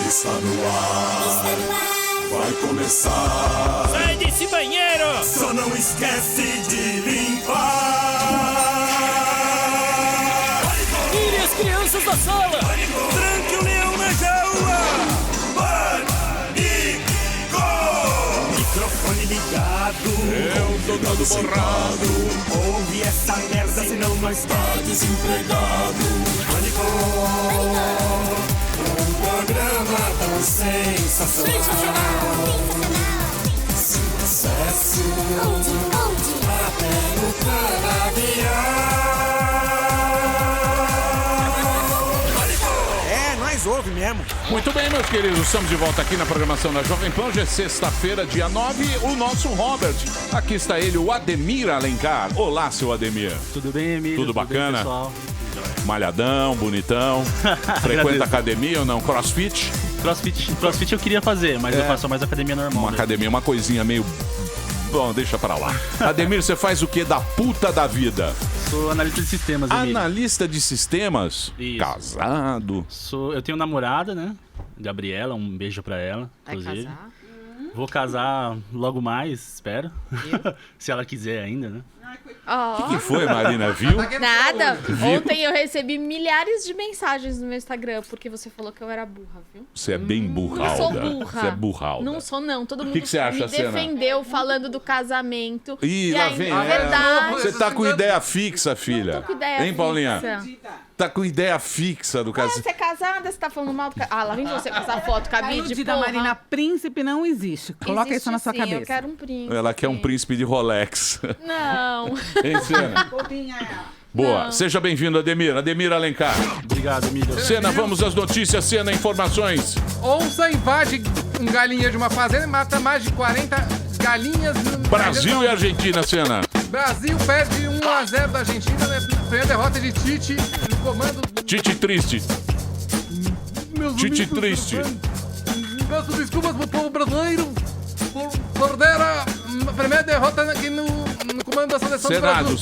Está no ar. Vai começar. Sai desse banheiro! Só não esquece de limpar. Tire as crianças da sala! Tranque o leão na jaula! Pânico! Microfone ligado. Eu tô todo borrado. Ouve essa merda, senão nós tá desempregado. Pânico! Um programa tão sensacional. Sucesso até no canavial. Nós ouve mesmo. Muito bem, meus queridos, estamos de volta aqui na programação da Jovem Pan. Hoje é sexta-feira, dia 9, o nosso Robert. Aqui está ele, o Ademir Alencar. Olá, seu Ademir. Tudo bem, Emílio? Tudo bacana? Bem, pessoal? Malhadão, bonitão. Frequenta academia ou não? CrossFit? Crossfit eu queria fazer, mas eu faço mais academia normal. Uma academia, uma coisinha meio... Bom, deixa pra lá. Ademir, você faz o que da puta da vida? Sou analista de sistemas, Emílio. Analista de sistemas? Isso. Casado? Eu tenho namorada, né? Gabriela, um beijo pra ela, inclusive. Vai casar? Vou casar logo mais, espero. Se ela quiser ainda, né? O que foi, Marina? Viu? Nada. Ontem eu recebi milhares de mensagens no meu Instagram porque você falou que eu era burra, viu? Você é bem burralda. Não sou burra. Você é burralda. Não sou, não. Todo mundo que você acha, me Sena? defendeu falando do casamento. Ih, lá vem. É verdade. Você tá com ideia fixa, filha. Tô com ideia Hein, Paulinha? fixa. Tá com ideia fixa do Ah, casamento. você é casada, você tá falando mal do casamento. Ah, lá vem você com essa foto, cabide, Ilude da Marina, príncipe não existe. Coloca Existe isso na sua sim, cabeça. Eu quero um príncipe. Ela quer um príncipe de Rolex. Não. Hein, Sena? Boa. Não. Seja bem-vindo, Ademir. Ademir Alencar. Obrigado, Emílio. Sena, vamos às notícias. Sena, informações. Onça invade um galinheiro de uma fazenda e mata mais de 40 galinhas. Brasil e Argentina, Sena. Brasil perde 1-0 da Argentina, né? Foi a derrota de Tite no comando. Tite triste. Meus Tite amigos, triste. Peço desculpas pro povo brasileiro por ter a primeira derrota aqui no comando da seleção do Brasil.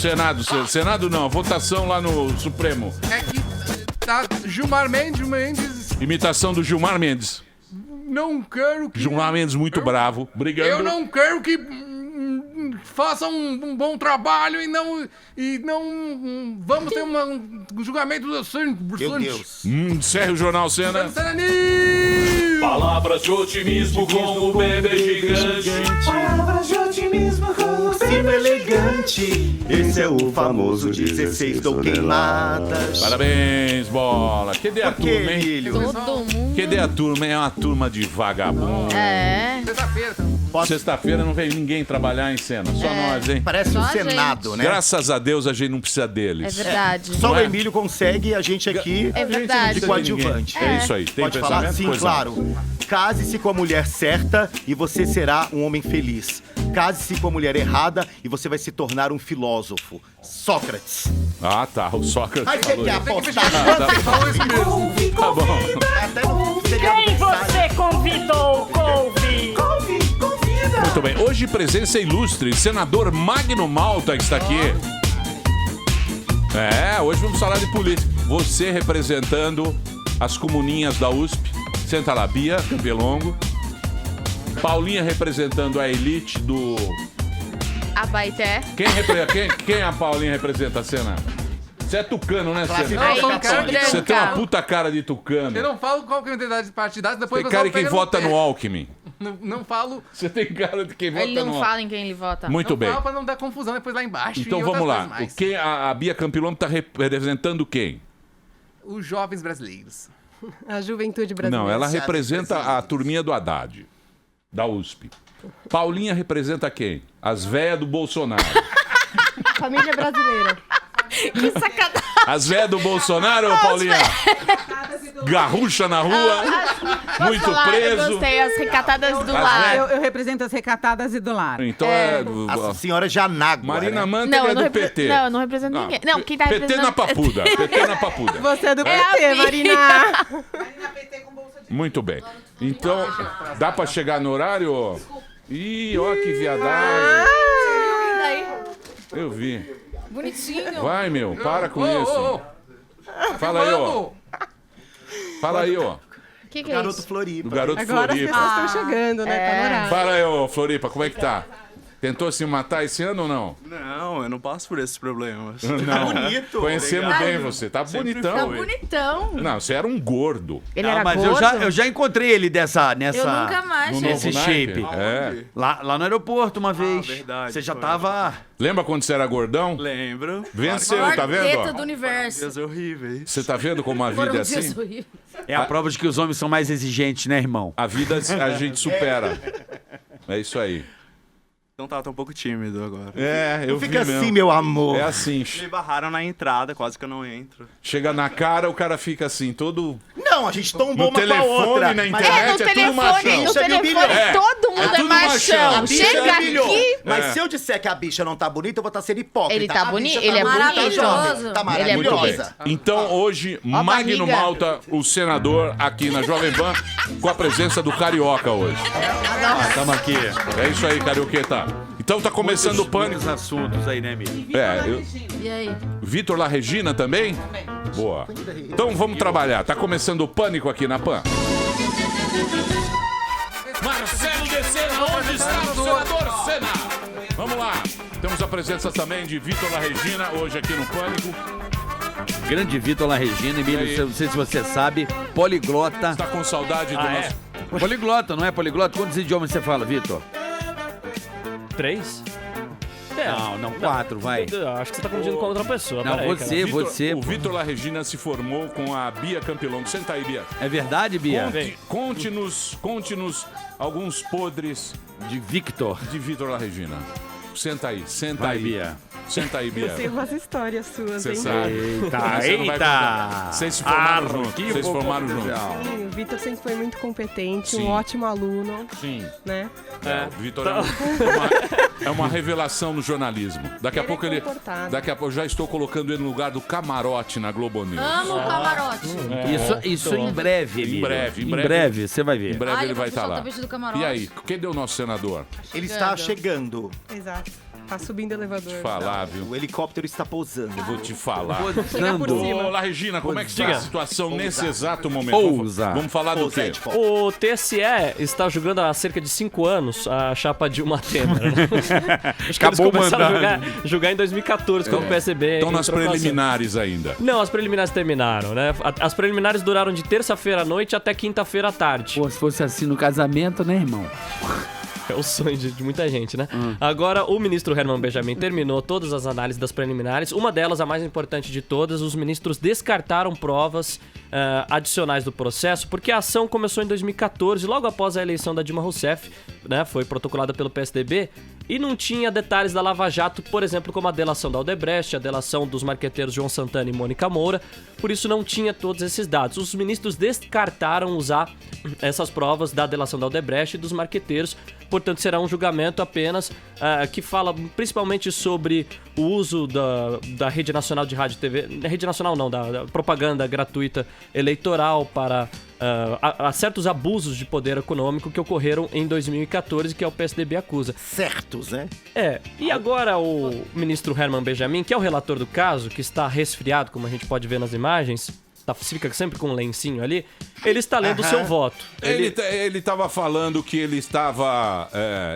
Senado não. Votação lá no Supremo. É que tá Gilmar Mendes. Imitação do Gilmar Mendes. Não quero que. Gilmar Mendes muito bravo. Brigando. Eu não quero que façam um bom trabalho e não vamos ter um julgamento do Meu Deus. Encerre o jornal, Sena. Palavras de otimismo com o bebê gigante. Palavras de otimismo com o ursinho elegante. Esse é o famoso 16 dou queimadas. Parabéns, bola. Cadê a Por que, turma, hein? Emílio? Todo mundo. Cadê a turma? É uma turma de vagabundo. É. Sexta-feira. Sexta-feira não veio ninguém trabalhar em cena. Só nós, hein? Parece Só um a Senado, gente. né? Graças a Deus a gente não precisa É deles. verdade. Só Não o é? Emílio consegue e a gente aqui É verdade. de coadjuvante. É isso aí. Tem Pode pensamento? falar? Sim, Pois não. claro. Case-se com a mulher certa e você será um homem feliz. Case-se com a mulher errada e você vai se tornar um filósofo. Sócrates. Ah, tá. O Sócrates Aí você falou quer isso. apostar? Tá Falou isso mesmo. Tá bom. Até no seriado Quem Versailles. você convidou, Couve? Convida. Muito bem. Hoje, presença ilustre. Senador Magno Malta está aqui. Hoje vamos falar de política. Você representando as comuninhas da USP. Senta lá, Bia Campelongo. Paulinha representando a elite do... Abaeté. Quem a Paulinha representa a cena? Você é tucano, né, Classe Sena? Aí, sou um cara branca. Você tem uma puta cara de tucano. Eu não falo qual que é a identidade partidária, depois Tem o cara pessoal de quem pega no vota pé. no Alckmin. Não falo. Você tem cara de quem vota Ele no não Alckmin. fala em quem ele vota. Muito Não bem. falo pra não dar confusão depois lá embaixo. Então e vamos outras lá. coisas mais. A Bia Campilongo está representando quem? Os jovens brasileiros. A juventude brasileira. Não, ela representa a turminha do Haddad, da USP. Paulinha representa quem? As véias do Bolsonaro. Família brasileira. Que sacanagem. As véias do Bolsonaro, Paulinha? Garrucha na rua, muito Falar, eu preso. gostei, as recatadas do As lar. Eu represento as recatadas e do lar. Então A senhora Janágua. Marina né? Mantega Não, é eu não, do PT. não, eu não represento ninguém. Não, quem tá PT representando... na papuda. PT na papuda. Você é do É a PT, Bia. Marina. Muito bem. Então, dá pra chegar no horário? Ih, ó que viadagem. Eu vi. Bonitinho. Vai, meu, para com Ô, isso. ô, ô. Fala aí, ó. Fala aí, ó. que é Garoto isso? Floripa. O garoto Agora as Floripa. pessoas estão chegando, né? Tá no horário. Fala aí, ô Floripa, como é que tá? Tentou se matar esse ano ou não? Não, eu não passo por esses problemas. Não. bonito. Conhecemos bem você. Tá bonitão. Tá bonitão. Não, você era um gordo. Ele Ah, era mas gordo? eu já encontrei ele nessa. Eu nunca mais. No gente. Esse novo Nike. shape. É. Lá no aeroporto uma vez. verdade, Você já foi. tava. Lembra quando você era gordão? Lembro. Venceu, tá vendo? Quarteto ó? do universo. Dias horríveis. Você tá vendo como a vida Foram é dias assim? horríveis. É a prova de que os homens são mais exigentes, né, irmão? A vida a gente supera. É isso aí. Então tá, tô um pouco tímido agora. É, eu vi Fica mesmo. assim, meu amor. É assim. Me barraram na entrada, quase que eu não entro. Chega na cara, o cara fica assim, todo... Não, a gente tombou No uma com a telefone, outra. na mas- internet. No tudo telefone, machão. no Bicha me telefone, humilhou. É. todo mundo é tudo machão. machão. A bicha Chega me humilhou. aqui. Mas É. se eu disser que a bicha não tá bonita, eu vou estar sendo hipócrita. Ele tá A bonito, bicha ele é bonita, bonito. jovem. Tá Ele é maravilhosa. Então hoje, Ó a Magno barriga. Malta, o senador, aqui na Jovem Pan, com a presença do Carioca hoje. Tamo aqui. É isso aí, Carioqueta. Então tá começando o Pânico. Muitos assuntos aí, né, Miri? E aí? Vitor La Regina também? Boa. Então vamos trabalhar. Tá começando o Pânico aqui na Pan. Marcelo Decena, onde está o senador Senna? Vamos lá. Temos a presença também de Vitor La Regina, hoje aqui no Pânico. Grande Vitor La Regina, E aí? Emílio, não sei se você sabe, poliglota. Está com saudade do nosso... Poliglota, não é poliglota? Quantos idiomas você fala, Vitor? 3? Não, 4, vai. Acho que você tá confundindo com outra pessoa. Não, peraí, você, Vitor- você. O Vitor La Regina se formou com a Bia Campilongo. Senta aí, Bia. É verdade, Bia? Conte-nos alguns podres De Victor. de Vitor La Regina. Senta aí, senta Vai, aí. Bia. Senta aí, Bia. Eu sei umas histórias suas, Você hein? sabe. Eita, Mas você não vai contar. Vocês se formaram juntos. Arroquinho, Vocês se pouco formaram juntos. especial. Sim, o Vitor sempre foi muito competente, Sim. um ótimo aluno, Sim. né? O Vitor é uma revelação no jornalismo. Daqui a Ele pouco é ele. comportado. Daqui a pouco eu já estou colocando ele no lugar do camarote na Globo News. Amo o camarote. Isso em breve, Emílio. Em breve, Em breve, você vai Em ver. breve Ai, ele eu vai vou estar soltar lá. o bicho do camarote. E aí, cadê o nosso senador? Ele está chegando. Exato. Tá subindo o elevador. Falar, viu? O helicóptero está pousando. Vou te falar. Posando. Ô, La Regina, como é que está a situação nesse exato momento? Pousa. Vamos falar do quê? Pousete, pô. O TSE está julgando há cerca de 5 anos a chapa Dilma Temer. Né? Acho que Acabou eles começaram a mandando. julgar em 2014, quando o PSB Estão nas entrou com a ação. preliminares ainda. Não, as preliminares terminaram, né? As preliminares duraram de terça-feira à noite até quinta-feira à tarde. Pô, se fosse assim no casamento, né, irmão? É o sonho de muita gente, né? Agora, o ministro Herman Benjamin terminou todas as análises das preliminares. Uma delas, a mais importante de todas, os ministros descartaram provas adicionais do processo, porque a ação começou em 2014, logo após a eleição da Dilma Rousseff, né? Foi protocolada pelo PSDB, e não tinha detalhes da Lava Jato, por exemplo, como a delação da Odebrecht, a delação dos marqueteiros João Santana e Mônica Moura, por isso não tinha todos esses dados. Os ministros descartaram usar essas provas da delação da Odebrecht e dos marqueteiros, portanto será um julgamento apenas que fala principalmente sobre o uso da Rede Nacional de Rádio e TV, Rede Nacional não, da propaganda gratuita eleitoral para a certos abusos de poder econômico que ocorreram em 2014, que é o PSDB acusa. Certos, né? E agora o ministro Herman Benjamin, que é o relator do caso, que está resfriado, como a gente pode ver nas imagens, fica sempre com um lencinho ali, ele está lendo o seu voto. Ele estava falando que ele estava...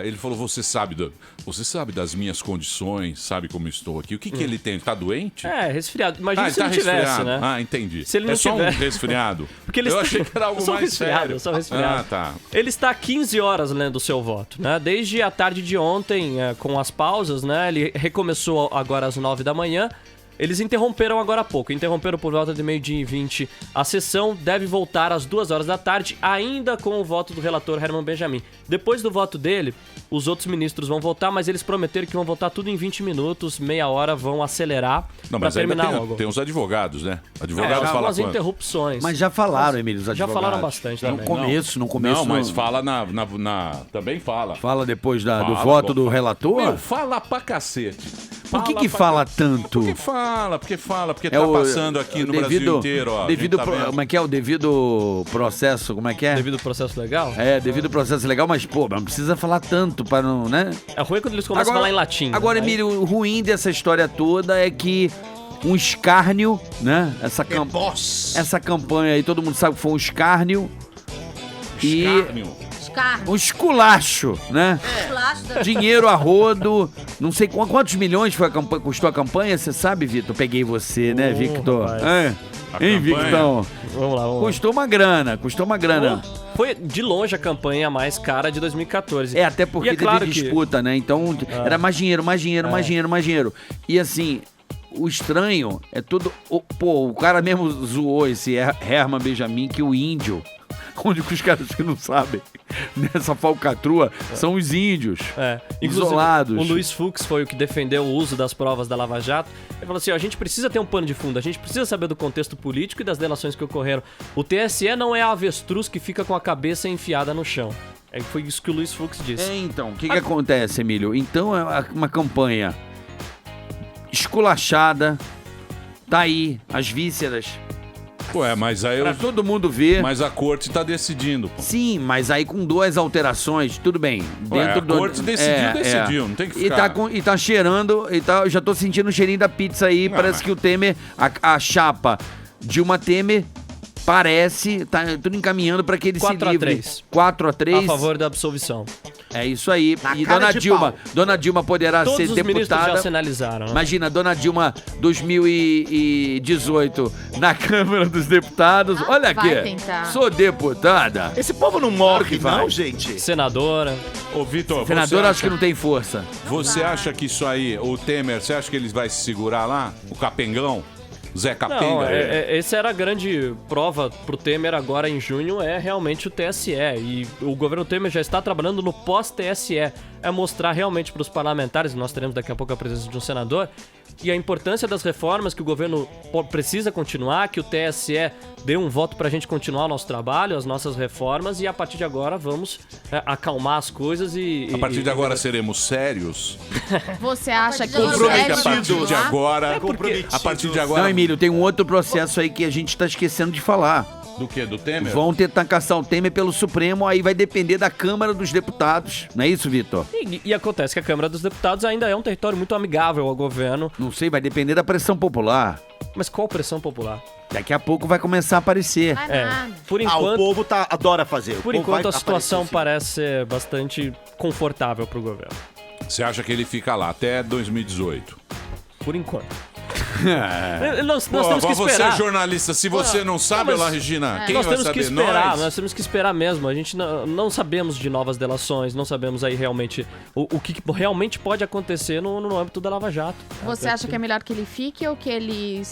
ele falou, você sabe das minhas condições, sabe como estou aqui. O que ele tem? Está doente? Resfriado. Imagina ele se não tivesse, resfriado. né? Ah, entendi. Se ele não é só tiver- um resfriado? Porque ele Eu está- achei que era algo só mais resfriado, sério. só resfriado. Ah, tá. Ele está há 15 horas lendo o seu voto, né? Desde a tarde de ontem, com as pausas, né? Ele recomeçou agora às 9 da manhã. Eles interromperam agora há pouco, interromperam por volta de 12h20 a sessão, deve voltar às 2 horas da tarde, ainda com o voto do relator Herman Benjamin. Depois do voto dele, os outros ministros vão votar, mas eles prometeram que vão votar tudo em 20 minutos, meia hora, vão acelerar Não, pra mas ainda terminar logo. tem os advogados, né? Advogados Já falam algumas quanto? interrupções. Mas já falaram, Emílio, os Já advogados. falaram bastante No também. começo. Não, mas fala também fala. Fala depois do Fala, voto pô. do relator? Meu, fala pra cacete. Por que fala tanto? Porque tá passando aqui no Brasil inteiro, ó. Devido A gente tá vendo. como é que é? O devido processo, como é que é? Devido ao processo legal? É, devido processo legal, mas, pô, não precisa falar tanto para não, né? É ruim quando eles começam a falar em latim. Agora, né? Emílio, o ruim dessa história toda é que um escárnio, né? Essa campanha aí, todo mundo sabe que foi um escárnio, E Escárnio. um esculacho, né? Esculacho da- Dinheiro a rodo. Não sei quantos milhões foi custou a campanha, você sabe, Vitor? Peguei você, né, Victor? rapaz. É. Hein, Victor? Vamos lá. Custou uma grana. Foi de longe a campanha mais cara de 2014. É, até porque E é claro teve que- disputa, né? Então era mais dinheiro. E assim, o estranho é tudo. O cara mesmo zoou esse Herman Benjamin, que o índio. Onde os caras que não sabem, nessa falcatrua, são os índios. Inclusive, isolados. O Luiz Fux foi o que defendeu o uso das provas da Lava Jato. Ele falou assim, ó, a gente precisa ter um pano de fundo, a gente precisa saber do contexto político e das delações que ocorreram. O TSE não é a avestruz que fica com a cabeça enfiada no chão. Foi isso que o Luiz Fux disse. Então, o que acontece, Emílio? Então é uma campanha esculachada, tá aí, as vísceras. Ué, mas aí Pra todo mundo ver. Mas a corte tá decidindo, pô. Sim, mas aí com 2 alterações, tudo bem. Ué, a corte decidiu, não tem que ficar. E tá cheirando, eu já tô sentindo o cheirinho da pizza aí, parece que o Temer, a chapa Dilma Temer, parece, tá tudo encaminhando pra que ele se 4 a livre. 3. 4-3. A favor da absolvição. É isso aí. E cara de pau. Dona Dilma poderá Todos ser os ministros deputada. já sinalizaram, né? Imagina, Dona Dilma 2018 na Câmara dos Deputados. Olha vai aqui, tentar. sou deputada. Esse povo não morre, não, gente. Senadora. Ô, Vitor, Senador, acho que não tem força. Você acha que isso aí, o Temer, você acha que ele vai se segurar lá? O capengão? Zé Capenga? Não, essa era a grande prova pro Temer agora em junho, é realmente o TSE. E o governo Temer já está trabalhando no pós-TSE. É mostrar realmente pros parlamentares, nós teremos daqui a pouco a presença de um senador, e a importância das reformas que o governo precisa continuar, que o TSE dê um voto pra gente continuar o nosso trabalho, as nossas reformas, e a partir de agora vamos acalmar as coisas e... A partir de agora seremos sérios? Você acha que Comprometido. A partir de agora... É A partir de agora... Não, Emílio, tem um outro processo aí que a gente tá esquecendo de falar. Do quê? Do Temer? Vão tentar caçar o Temer pelo Supremo, aí vai depender da Câmara dos Deputados. Não é isso, Vitor? E acontece que a Câmara dos Deputados ainda é um território muito amigável ao governo. Não sei, vai depender da pressão popular. Mas qual pressão popular? Daqui a pouco vai começar a aparecer. Por enquanto, o povo adora fazer. Por enquanto a situação parece ser bastante confortável pro governo. Você acha que ele fica lá até 2018? Por enquanto. Nós temos que esperar. Você é jornalista, se você não sabe, lá, Regina, quem nós vai temos saber? que esperar, nós temos que esperar mesmo. A gente não sabemos de novas delações, não sabemos aí realmente o que realmente pode acontecer no âmbito da Lava Jato. Você acha que é melhor que ele fique ou que ele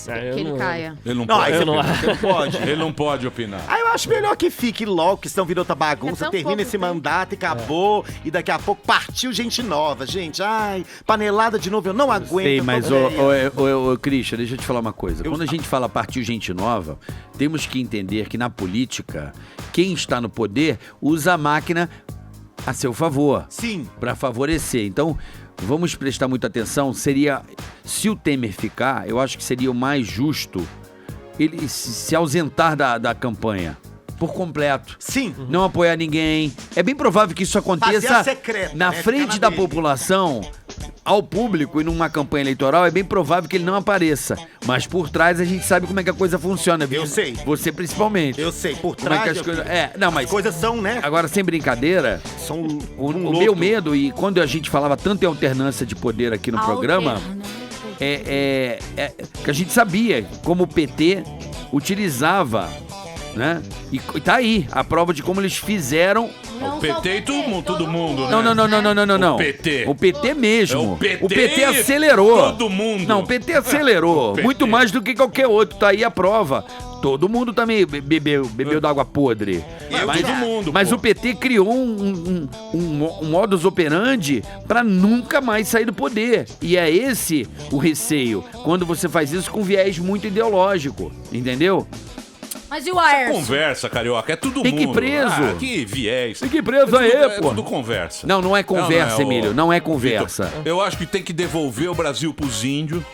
caia? Ele não Não, pode. aí você não pode. Ele não pode opinar. Ah, eu acho melhor que fique logo, que senão virou outra bagunça, termina esse mandato e acabou, e daqui a pouco partiu gente nova, gente. Ai, panelada de novo, eu não aguento. Sei, eu tô mas, velha. ô, Christian, deixa eu te falar uma coisa. Quando a gente fala partiu gente nova, temos que entender que na política, quem está no poder usa a máquina a seu favor. Sim. Para favorecer. Então, vamos prestar muita atenção. Se o Temer ficar, eu acho que seria o mais justo ele se ausentar da campanha. Por completo. Sim. Não apoiar ninguém. É bem provável que isso aconteça Fazia secreta, na né? frente Ficar na da dele. população, ao público e numa campanha eleitoral. É bem provável que ele não apareça. Mas por trás a gente sabe como é que a coisa funciona. Eu sei. Você principalmente. Eu sei, por Como é trás... que as coisas... não, mas... As coisas são, né? Agora, sem brincadeira, São o meu medo, e quando a gente falava tanto em alternância de poder aqui no programa, é que a gente sabia como o PT utilizava, né? E tá aí a prova de como eles fizeram. O PT e todo mundo, né? Não. O PT. O PT mesmo. É o PT acelerou. todo mundo. Não, o PT acelerou. O PT. Muito mais do que qualquer outro. Tá aí a prova. Todo mundo também bebeu d'água podre. Todo mundo. Mas pô. o PT criou um modus operandi pra nunca mais sair do poder. E é esse o receio. Quando você faz isso com viés muito ideológico. Entendeu? Mas e o Aerson? Conversa, carioca, é tudo Tem que ir mundo. preso. Ah, que viés. Tem que ir preso aí, É pô. tudo conversa. Não é conversa, Emílio. Não é conversa. Vitor, eu acho que tem que devolver o Brasil pros índios.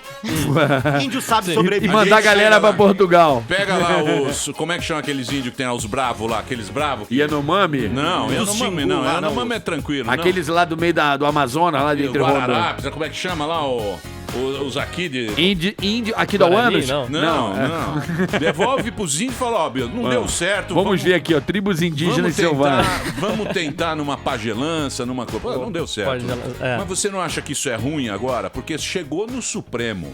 Índio sabe sobreviver. E mandar a galera pra Portugal. Pega lá os... Como é que chama aqueles índios que tem lá, os bravos lá? Aqueles bravos que... Yanomami? Não, Yanomami não. lá, Yanomami é tranquilo. Aqueles lá do meio do Amazonas, lá de não. entre O Rondônia. Guararapes, como é que chama lá o... Os aqui de... Índio, aqui do Awanas? Não. Devolve pros índios e fala, ó, não deu certo. Vamos ver aqui, ó, tribos indígenas selvagens. Vamos tentar numa pagelança, numa coisa. Pô, não deu certo. Mas você não acha que isso é ruim agora? Porque chegou no Supremo,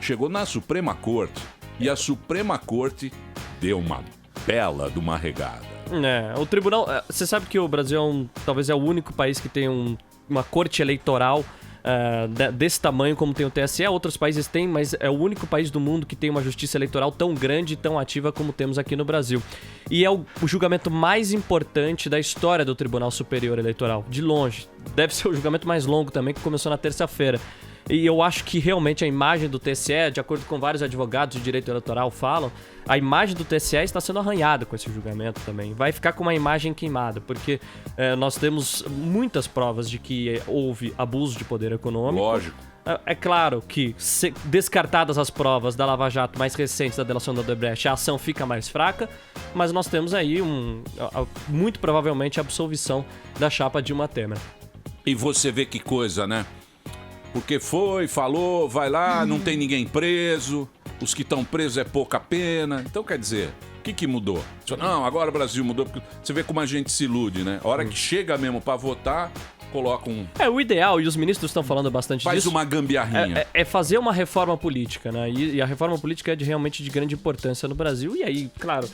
chegou na Suprema Corte, e a Suprema Corte deu uma bela de uma regada. O tribunal... Você sabe que o Brasil talvez é o único país que tem uma corte eleitoral desse tamanho como tem o TSE. Outros países têm, mas é o único país do mundo que tem uma justiça eleitoral tão grande e tão ativa como temos aqui no Brasil. E é o julgamento mais importante da história do Tribunal Superior Eleitoral, de longe. Deve ser o julgamento mais longo também, que começou na terça-feira. E eu acho que realmente a imagem do TSE, de acordo com vários advogados de direito eleitoral falam, a imagem do TSE está sendo arranhada com esse julgamento também. Vai ficar com uma imagem queimada, porque nós temos muitas provas de que houve abuso de poder econômico. Lógico. É claro que, descartadas as provas da Lava Jato mais recentes da delação da Odebrecht, a ação fica mais fraca, mas nós temos aí, muito provavelmente, a absolvição da chapa Dilma Temer. E você vê que coisa, né? Porque falou, vai lá, não tem ninguém preso, os que estão presos é pouca pena. Então, quer dizer, o que mudou? Não, agora o Brasil mudou, porque você vê como a gente se ilude, né? A hora que chega mesmo pra votar, coloca um... o ideal, e os ministros estão falando bastante disso... Faz uma gambiarrinha. É fazer uma reforma política, né? E a reforma política é realmente de grande importância no Brasil. E aí, claro...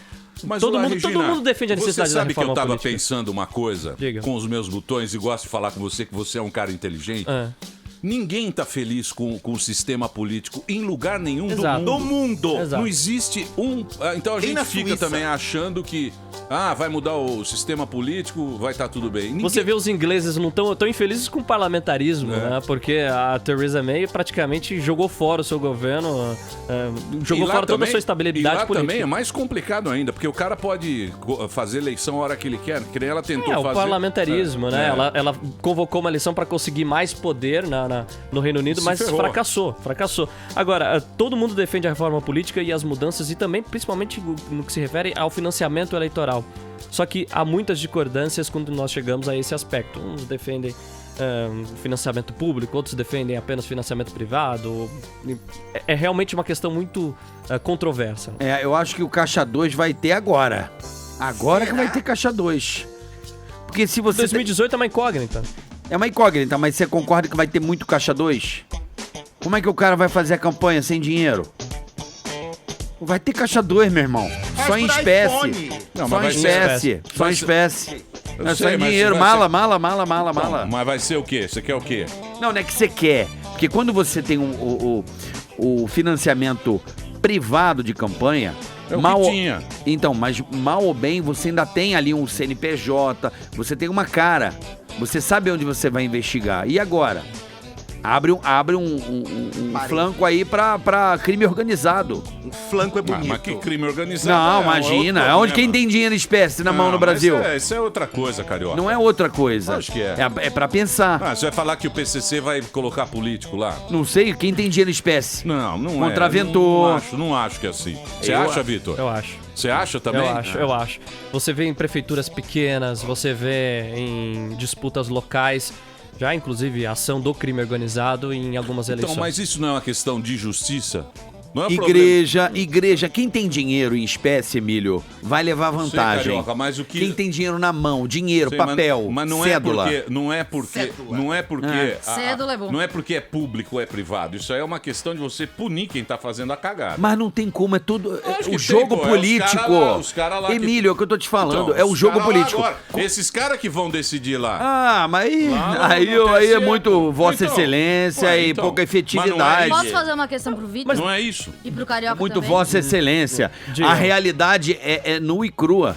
Mas todo mundo defende a necessidade da reforma política. Você sabe que eu tava pensando uma coisa, Diga. Com os meus botões, e gosto de falar com você, que você é um cara inteligente... Ninguém tá feliz com o sistema político em lugar nenhum do mundo. Exato. Não existe então a gente fica também achando que vai mudar o sistema político, vai estar tudo bem. Você vê os ingleses não tão infelizes com o parlamentarismo, né? Porque a Theresa May praticamente jogou fora o seu governo, jogou fora toda a sua estabilidade política. Também é mais complicado ainda, porque o cara pode fazer eleição a hora que ele quer, que nem ela tentou fazer. O parlamentarismo, né? Ela convocou uma eleição para conseguir mais poder no Reino Unido, mas fracassou. Agora, todo mundo defende a reforma política e as mudanças, e também, principalmente no que se refere ao financiamento eleitoral. Só que há muitas discordâncias quando nós chegamos a esse aspecto. Uns defendem financiamento público, outros defendem apenas financiamento privado. É realmente uma questão muito controversa. Eu acho que o Caixa 2 vai ter agora. Agora que vai ter Caixa 2. Porque se você... 2018 é uma incógnita. É uma incógnita, mas você concorda que vai ter muito Caixa 2? Como é que o cara vai fazer a campanha sem dinheiro? Vai ter Caixa 2, meu irmão. Só em espécie. Só em espécie. Só em espécie. Não é só em dinheiro. Mala. Mas vai ser o quê? Você quer o quê? Não é que você quer. Porque quando você tem o financiamento privado de campanha... Então, mas mal ou bem, você ainda tem ali um CNPJ, você tem uma cara, você sabe onde você vai investigar. E agora? Abre um flanco aí pra crime organizado. Um flanco é bonito. Mas que crime organizado? Não, imagina. Onde quem tem dinheiro em espécie na mão no Brasil? Isso é outra coisa, carioca. Não é outra coisa. Acho que é. É pra pensar. Você vai falar que o PCC vai colocar político lá? Não sei, quem tem dinheiro em espécie? Não Contraventor. Não acho que é assim. Você acha, Vitor? Eu acho. Você acha também? Eu acho. Você vê em prefeituras pequenas, você vê em disputas locais, já inclusive a ação do crime organizado em algumas eleições. Então, mas isso não é uma questão de justiça? Não é Igreja, quem tem dinheiro em espécie, Emílio, vai levar vantagem. Sei, Carioca, mas o que... Quem tem dinheiro na mão, dinheiro, papel, mas não cédula. Não é porque Cédula é bom. Não é porque é público ou é privado. Isso aí é uma questão de você punir quem tá fazendo a cagada. Mas não tem como, é tudo... O jogo político. Os cara lá Emílio, é o que eu tô te falando, é o jogo político. Agora, esses caras que vão decidir lá. Mas aí é muito Vossa Excelência e pouca efetividade. Posso fazer uma questão pro Vitor? Mas não é isso. E pro Carioca muito também? Vossa Excelência. A realidade é nua e crua.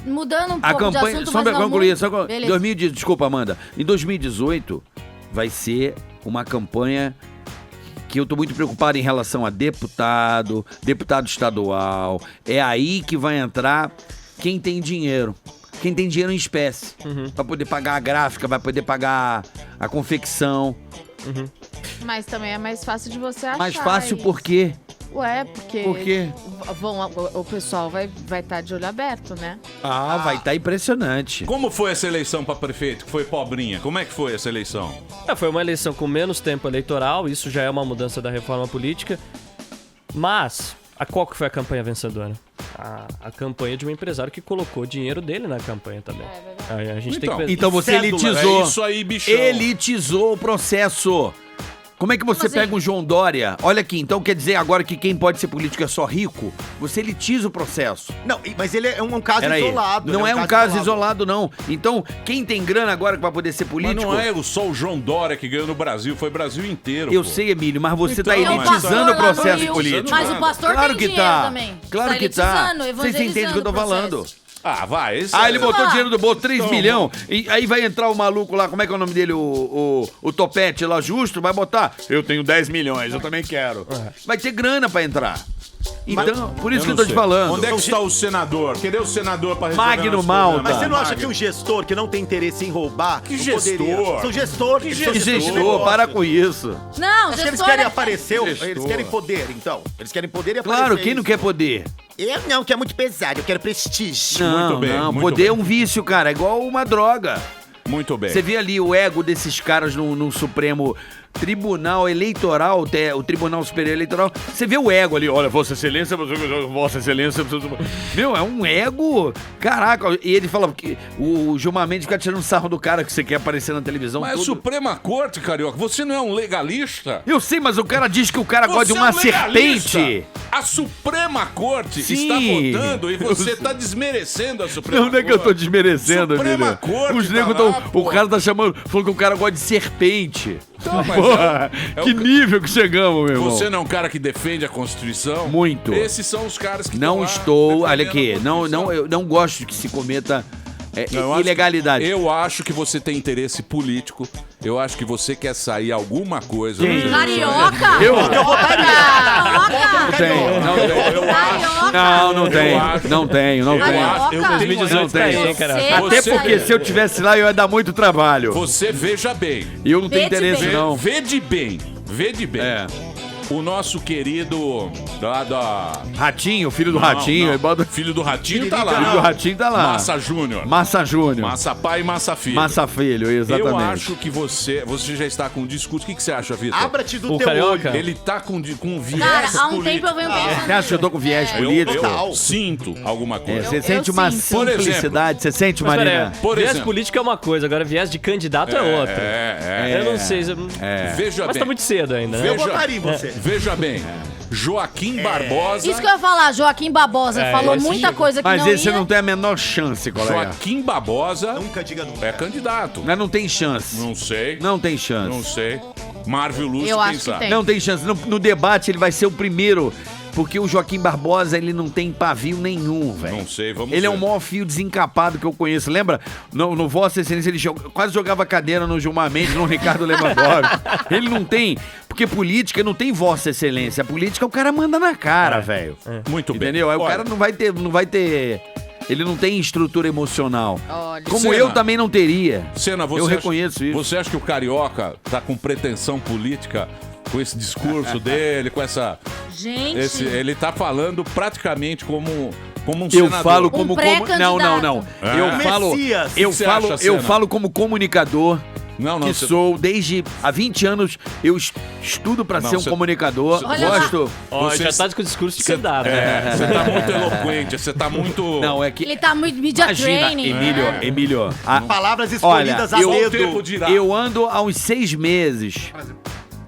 Mudando um a pouco campanha, de assunto, só mas pra não concluir, muito. Desculpa, Amanda. Em 2018 vai ser uma campanha que eu tô muito preocupado em relação a deputado estadual. É aí que vai entrar quem tem dinheiro. Quem tem dinheiro em espécie. Pra poder pagar a gráfica, vai poder pagar a confecção. Mas também é mais fácil de você achar. Mais fácil por quê? Ué, porque... Por quê? O pessoal vai estar de olho aberto, né? Ah, vai estar impressionante. Como foi essa eleição pra prefeito, que foi pobrinha? Como é que foi essa eleição? Foi uma eleição com menos tempo eleitoral, isso já é uma mudança da reforma política. Mas, qual que foi a campanha vencedora? A campanha de um empresário que colocou dinheiro dele na campanha também. A gente tem que... Então você elitizou. É isso aí, bichão. Elitizou o processo. Como é que você pega um João Dória? Olha aqui, então quer dizer agora que quem pode ser político é só rico? Você elitiza o processo. Não, mas ele é um caso Peraí, isolado. não é um caso isolado, não. Então, quem tem grana agora que vai poder ser político... Mas não é só o João Dória que ganhou no Brasil, foi o Brasil inteiro. Eu sei, Emílio, mas você tá Então, elitizando o processo político. Mas o pastor Claro tem que dinheiro tá. também. Claro que tá. elitizando, Vocês entendem o que eu tô evangelizando o falando. processo. Ah, vai. Ele botou dinheiro do bolso, 3 milhões. E aí vai entrar o maluco lá, como é que é o nome dele? O Topete lá, Justo, vai botar. Eu tenho 10 milhões, eu também quero. Vai ter grana pra entrar. Então, por isso que eu tô te falando. Onde é que está o senador? Cadê o senador pra resolver Magno nosso Malta. problema? Mas você não acha que um gestor que não tem interesse em roubar... Que não gestor? poderia? São gestores. Que gestor, para com isso. Não, Acho que eles gestor querem é- aparecer, Gestor. eles querem poder, então. Eles querem poder e aparecer. Claro, quem não isso. quer poder? Eu não, que é muito pesado, eu quero prestígio. Não, Muito bem, não, muito poder bem. é um vício, cara, é igual uma droga. Muito bem. Você vê ali o ego desses caras no Supremo Tribunal Eleitoral, o Tribunal Superior Eleitoral. Você vê o ego ali, olha, Vossa Excelência, Vossa Excelência. Meu, é um ego. Caraca, e ele fala que o Gilmar Mendes fica tirando sarro do cara que você quer aparecer na televisão. Mas a tudo. Suprema Corte, Carioca, você não é um legalista? Eu sei, mas o cara diz que o cara gosta de Você uma é um legalista. serpente. A Suprema Corte Sim. está votando e você está desmerecendo a Suprema Não, Corte. não é que eu tô desmerecendo, Suprema Emílio. Corte Os tá negros lá, tão. pô. O cara tá chamando. Falou que o cara gosta de serpente. Então, mas Porra, é que o- nível que chegamos, meu irmão. Você não é um cara que defende a Constituição? Muito. Esses são os caras que Não estão lá estou. Olha defendendo aqui, a Constituição. eu não gosto que se cometa Não, eu acho ilegalidade. Eu acho que você tem interesse político. Eu acho que você quer sair alguma coisa. Quem? no Carioca! Eu? Carioca! Não tenho, não tenho. Carioca! Não Eu tenho. acho. Não tenho, não tenho. Carioca! Eu 2018 Não tem. tá aí, cara. Você- Até Você- porque se eu tivesse lá, eu ia dar muito trabalho. Você veja bem. E eu não tenho Vê de interesse, bem. não. Vê de bem. Vê de bem. É. O nosso querido da Ratinho, filho do Não, Ratinho. não. aí bota- Filho do Ratinho tá lá. Filho do Ratinho tá lá. Massa Júnior. Massa Júnior. Massa pai e massa filho. Massa Filho, exatamente. Eu acho que você já está com um discurso. O que você acha, Vitor? Abra-te do O teu Carioca? olho. Ele tá com um viés Cara, há um político. tempo eu venho pensando. Você acha que eu tô com viés político? Eu sinto alguma É, coisa. você sente uma sinto. Por exemplo. simplicidade, você sente, Mas Marina? peraí, Por viés exemplo. político é uma coisa, agora viés de candidato é outra. Eu não sei. Veja Mas bem. tá muito cedo ainda, né? Eu votaria em você. Veja bem. Joaquim Barbosa. Isso que eu ia falar, Joaquim Barbosa falou esse muita chega. coisa que Mas não esse ia. você não tem a menor chance, colega. Joaquim Barbosa Nunca diga nunca. é candidato. Mas não tem chance. Não sei. Não tem chance. Não sei. Marvio Lúcio, Eu quem acho que sabe? tem. Não tem chance. No debate ele vai ser o primeiro. Porque o Joaquim Barbosa, ele não tem pavio nenhum, velho. Não sei, vamos Ele é ver. o maior fio desencapado que eu conheço. Lembra? No Vossa Excelência, ele quase jogava cadeira no Gilmar Mendes, no Ricardo Lewandowski. Ele não tem... Porque política não tem Vossa Excelência. A política, o cara manda na cara, velho. Muito bem. Entendeu? Aí o Olha, cara não vai ter... Ele não tem estrutura emocional. Olha. Como Senna. eu também não teria. Senna, você Eu acha- reconheço isso. Você acha que o Carioca tá com pretensão política com esse discurso dele, com essa... Gente. ele tá falando praticamente como um Eu senador. falo Um como pré-candidato. não. É. Eu falo, Messias. eu O que você falo, acha, eu Senna? falo como comunicador. Não, Que você- sou desde há 20 anos eu estudo pra Não, ser um você- comunicador. Olha lá. Gosto. Ó, Você- já tá com o discurso de candidato. Você tá muito eloquente, você tá muito... Não, é que Ele tá muito media imagina, training. Emílio. Palavras Olha, escolhidas a eu- o dedo. tempo dirá. Eu ando há uns 6 meses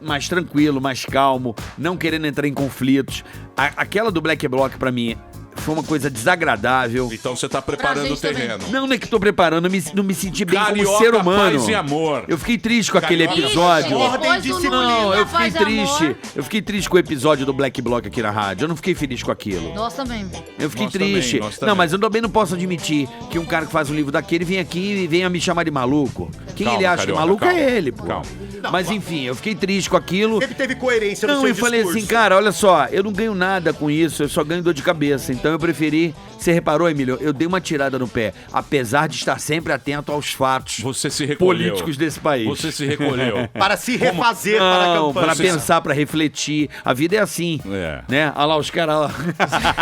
mais tranquilo, mais calmo, não querendo entrar em conflitos. Aquela do Black Bloc pra mim foi uma coisa desagradável. Então você tá preparando Pra o gente também. terreno. Não é que tô preparando, não me senti bem como Carioca, ser humano. paz e amor. Eu fiquei triste com aquele Carioca. episódio. Depois do Não, Lulinha, eu fiquei paz e triste. amor. Eu fiquei triste com o episódio do Black Bloc aqui na rádio. Eu não fiquei feliz com aquilo. Nós também. Eu fiquei Nós também, triste. nós também. Não, mas eu também não posso admitir que um cara que faz um livro daquele vem aqui e venha me chamar de maluco. Quem Calma, ele acha Carioca, maluco calma. é ele, pô. Calma. Mas enfim, eu fiquei triste com aquilo. Sempre teve coerência no Não, seu eu falei discurso. assim, cara, olha só, eu não ganho nada com isso, eu só ganho dor de cabeça. Então eu preferi. Você reparou, Emílio? Eu dei uma tirada no pé, apesar de estar sempre atento aos fatos Você se recolheu. políticos desse país. Você se recolheu. Para se refazer para a Não, campanha. para pensar, para refletir. A vida é assim, né? Olha lá os caras lá.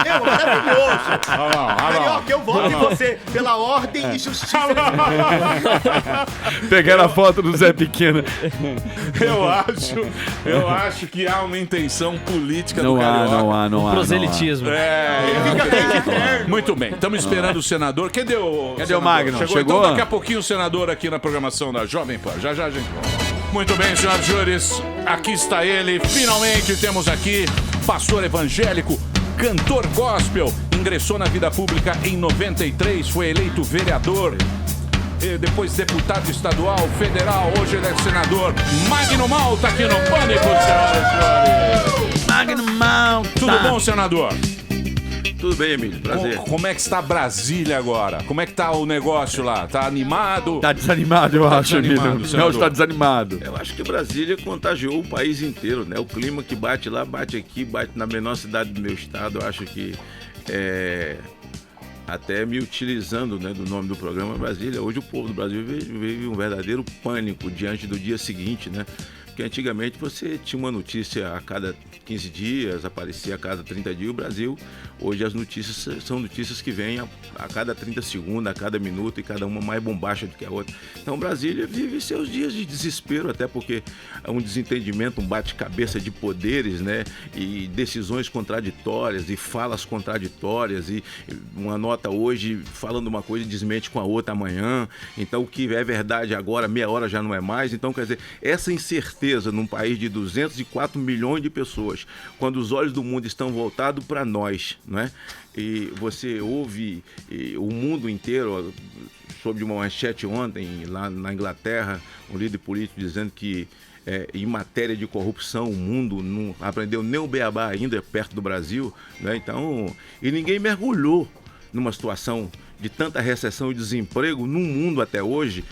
Meu, maravilhoso. Ah, Carioca, eu voto em você pela ordem e justiça. Pegaram a foto do Zé Pequeno. Eu acho que há uma intenção política Não do há, Carioca. não há, não há. Proselitismo. Muito bem, estamos esperando o senador. Cadê o Cadê o Magno? Chegou? Chegou? Então daqui a pouquinho o senador aqui na programação da Jovem Pan. Já, gente. Muito bem, senhoras e senhores. Aqui está ele. Finalmente temos aqui pastor evangélico, cantor gospel. Ingressou na vida pública em 93, foi eleito vereador. E depois deputado estadual, federal, hoje ele é senador. Magno Malta aqui no Pânico, senhoras e senhores. Magno Malta. Tudo bom, senador? Tudo bem, Emílio, prazer. Como é que está Brasília agora? Como é que tá o negócio lá? Tá animado? Tá desanimado, eu acho, desanimado, Emílio. senador. Não, está desanimado. Eu acho que Brasília contagiou o país inteiro, né? O clima que bate lá, bate aqui, bate na menor cidade do meu estado. Eu acho que até me utilizando, né, do nome do programa Brasília. Hoje o povo do Brasil vive um verdadeiro pânico diante do dia seguinte, né? Porque antigamente você tinha uma notícia a cada 15 dias, aparecia a cada 30 dias. O Brasil, hoje as notícias são notícias que vêm a cada 30 segundos, a cada minuto, e cada uma mais bombástica do que a outra. Então Brasília vive seus dias de desespero, até porque é um desentendimento, um bate-cabeça de poderes, né? E decisões contraditórias, e falas contraditórias, e uma nota hoje falando uma coisa e desmente com a outra amanhã. Então o que é verdade agora, meia hora já não é mais. Então, quer dizer, essa incerteza num país de 204 milhões de pessoas, quando os olhos do mundo estão voltados para nós, né? E você ouve o mundo inteiro, sob uma manchete ontem, lá na Inglaterra, um líder político dizendo que em matéria de corrupção o mundo não aprendeu nem o beabá ainda perto do Brasil, né? Então, e ninguém mergulhou numa situação de tanta recessão e desemprego no mundo até hoje.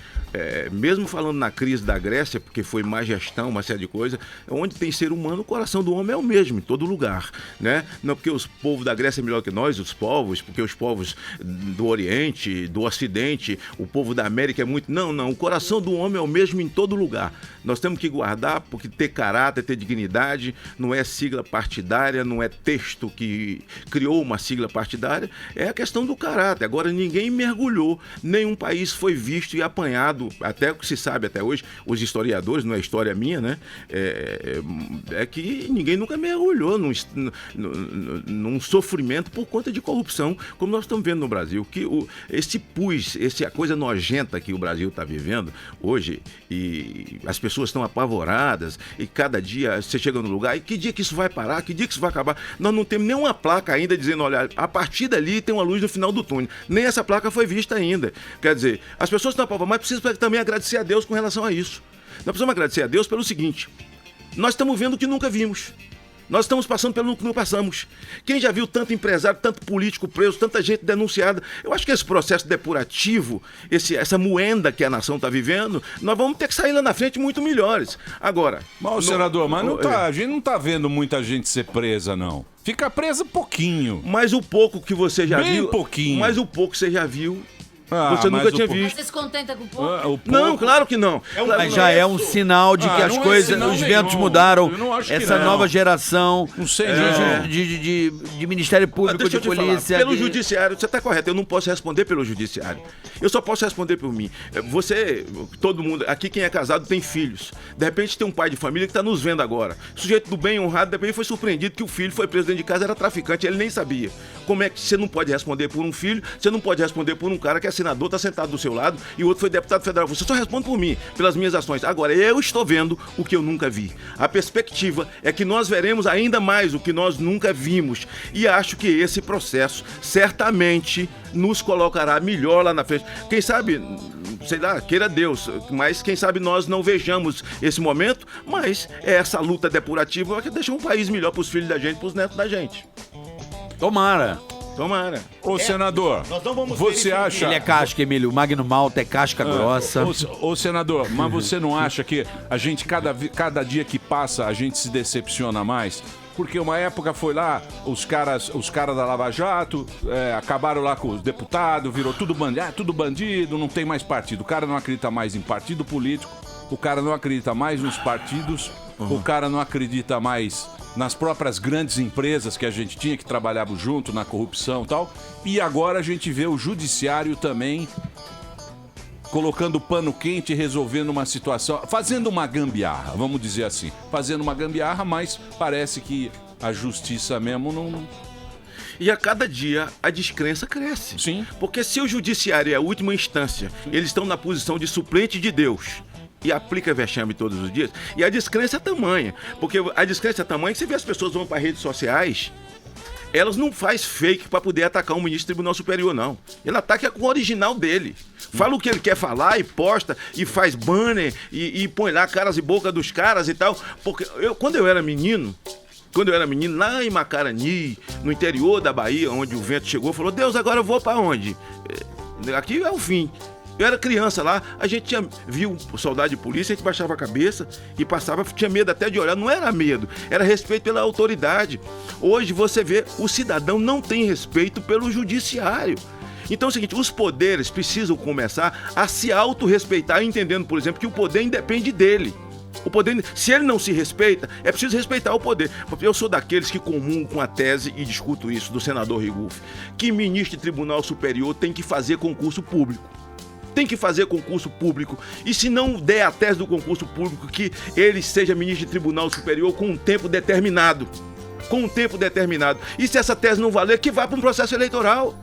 Mesmo falando na crise da Grécia, porque foi má gestão, uma série de coisas, onde tem ser humano, o coração do homem é o mesmo, em todo lugar, né? Não porque os povos da Grécia é melhor que nós, os povos, porque os povos do Oriente, do Ocidente, o povo da América é muito... Não, o coração do homem é o mesmo em todo lugar. Nós temos que guardar, porque ter caráter, ter dignidade, não é sigla partidária, não é texto que criou uma sigla partidária, é a questão do caráter. Agora, ninguém mergulhou, nenhum país foi visto e apanhado, até o que se sabe até hoje, os historiadores, não é história minha, né? É que ninguém nunca mergulhou num sofrimento por conta de corrupção, como nós estamos vendo no Brasil. Que essa coisa nojenta que o Brasil está vivendo hoje, e as pessoas estão apavoradas, e cada dia você chega no lugar, e que dia que isso vai parar? Que dia que isso vai acabar? Nós não temos nenhuma placa ainda dizendo, olha, a partir dali tem uma luz no final do túnel. Nem essa placa foi vista ainda. Quer dizer, as pessoas estão apavoradas, mas precisam também agradecer a Deus com relação a isso. Nós precisamos agradecer a Deus pelo seguinte: nós estamos vendo o que nunca vimos. Nós estamos passando pelo que não passamos. Quem já viu tanto empresário, tanto político preso, tanta gente denunciada? Eu acho que esse processo depurativo, essa moenda que a nação está vivendo, nós vamos ter que sair lá na frente muito melhores. Agora... senador, mas a gente não está vendo muita gente ser presa, não. Fica presa pouquinho. Mas o pouco que você já viu... Bem pouquinho. Mas o pouco que você já viu... Você nunca tinha visto. Você se contenta com pouco? Não, claro que não. Mas já é um sinal de que as coisas, os ventos mudaram. Essa nova geração de Ministério Público, de polícia. Pelo judiciário, você está correto. Eu não posso responder pelo judiciário. Eu só posso responder por mim. Todo mundo, aqui quem é casado tem filhos. De repente tem um pai de família que está nos vendo agora. Sujeito do bem honrado, de repente foi surpreendido que o filho foi preso dentro de casa, era traficante, ele nem sabia. Como é que você não pode responder por um filho, você não pode responder por um cara que é senador, está sentado do seu lado, e o outro foi deputado federal. Você só responde por mim, pelas minhas ações. Agora, eu estou vendo o que eu nunca vi. A perspectiva é que nós veremos ainda mais o que nós nunca vimos. E acho que esse processo certamente nos colocará melhor lá na frente. Quem sabe, sei lá, queira Deus, mas quem sabe nós não vejamos esse momento, mas essa luta depurativa vai deixar um país melhor para os filhos da gente, para os netos da gente. Tomara. Tomara. Ô, senador, Nós não vamos você acha... Ele é casca, Emílio. O Magno Malta é casca grossa. Ô, senador, mas você não acha que a gente, cada dia que passa, a gente se decepciona mais? Porque uma época foi lá, os caras da Lava Jato acabaram lá com os deputados, virou tudo bandido, não tem mais partido. O cara não acredita mais em partido político, o cara não acredita mais nos partidos, o cara não acredita mais nas próprias grandes empresas que a gente tinha, que trabalhavam junto, na corrupção e tal. E agora a gente vê o judiciário também colocando pano quente, resolvendo uma situação, fazendo uma gambiarra, vamos dizer assim. Fazendo uma gambiarra, mas parece que a justiça mesmo não... E a cada dia a descrença cresce. Sim. Porque se o judiciário é a última instância, eles estão na posição de suplente de Deus e aplica vexame todos os dias, e a descrença é tamanha. Porque a descrença é tamanha que você vê as pessoas vão para redes sociais, elas não faz fake para poder atacar um ministro do Tribunal Superior, não. Ele ataca com o original dele. Fala o que ele quer falar e posta, e faz banner, e põe lá caras e boca dos caras e tal. Porque quando eu era menino, lá em Macarani, no interior da Bahia, onde o vento chegou, falou, Deus, agora eu vou para onde? Aqui é o fim. Eu era criança lá, a gente viu o soldado de polícia, a gente baixava a cabeça e passava, tinha medo até de olhar. Não era medo, era respeito pela autoridade. Hoje você vê, o cidadão não tem respeito pelo judiciário. Então é o seguinte, os poderes precisam começar a se autorrespeitar, entendendo, por exemplo, que o poder independe dele. O poder, se ele não se respeita, é preciso respeitar o poder. Eu sou daqueles que comungam com a tese, e discuto isso, do senador Rigulfi, que ministro de Tribunal Superior tem que fazer concurso público. Tem que fazer concurso público. E se não der a tese do concurso público, que ele seja ministro de Tribunal Superior com um tempo determinado. Com um tempo determinado. E se essa tese não valer, que vá para um processo eleitoral.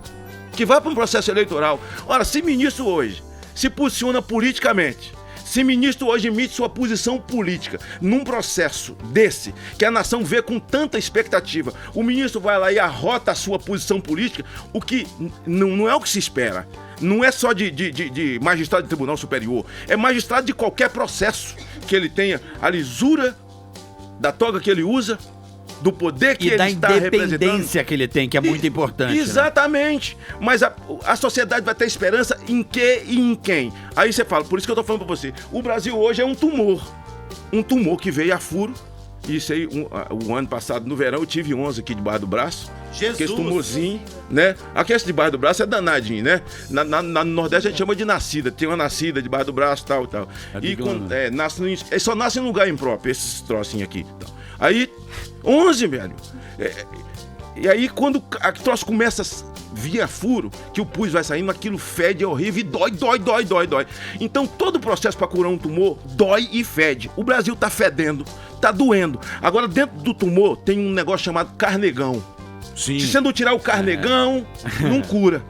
Ora, se ministro hoje se posiciona politicamente, se ministro hoje emite sua posição política num processo desse, que a nação vê com tanta expectativa, o ministro vai lá e arrota a sua posição política, o que não é o que se espera. Não é só de magistrado de Tribunal Superior, é magistrado de qualquer processo que ele tenha a lisura da toga que ele usa, do poder que ele está representando. E da independência que ele tem, que é muito importante. Exatamente. Né? Mas a sociedade vai ter esperança em que e em quem? Aí você fala, por isso que eu tô falando pra você, o Brasil hoje é um tumor. Um tumor que veio a furo. Isso aí, o ano passado, no verão, eu tive 11 aqui debaixo do braço. Jesus! Aquele tumorzinho, né? Aquele debaixo do braço é danadinho, né? No Nordeste a gente chama de nascida. Tem uma nascida debaixo do braço, tal. Só nasce em lugar impróprio, esses trocinhos aqui. Então. Aí, 11, velho. E aí, quando o troço começa a vir a furo, que o pus vai saindo, aquilo fede, é horrível e dói. Então, todo o processo para curar um tumor dói e fede. O Brasil tá fedendo, tá doendo. Agora, dentro do tumor, tem um negócio chamado carnegão. Sim. Se você não tirar o carnegão, não cura.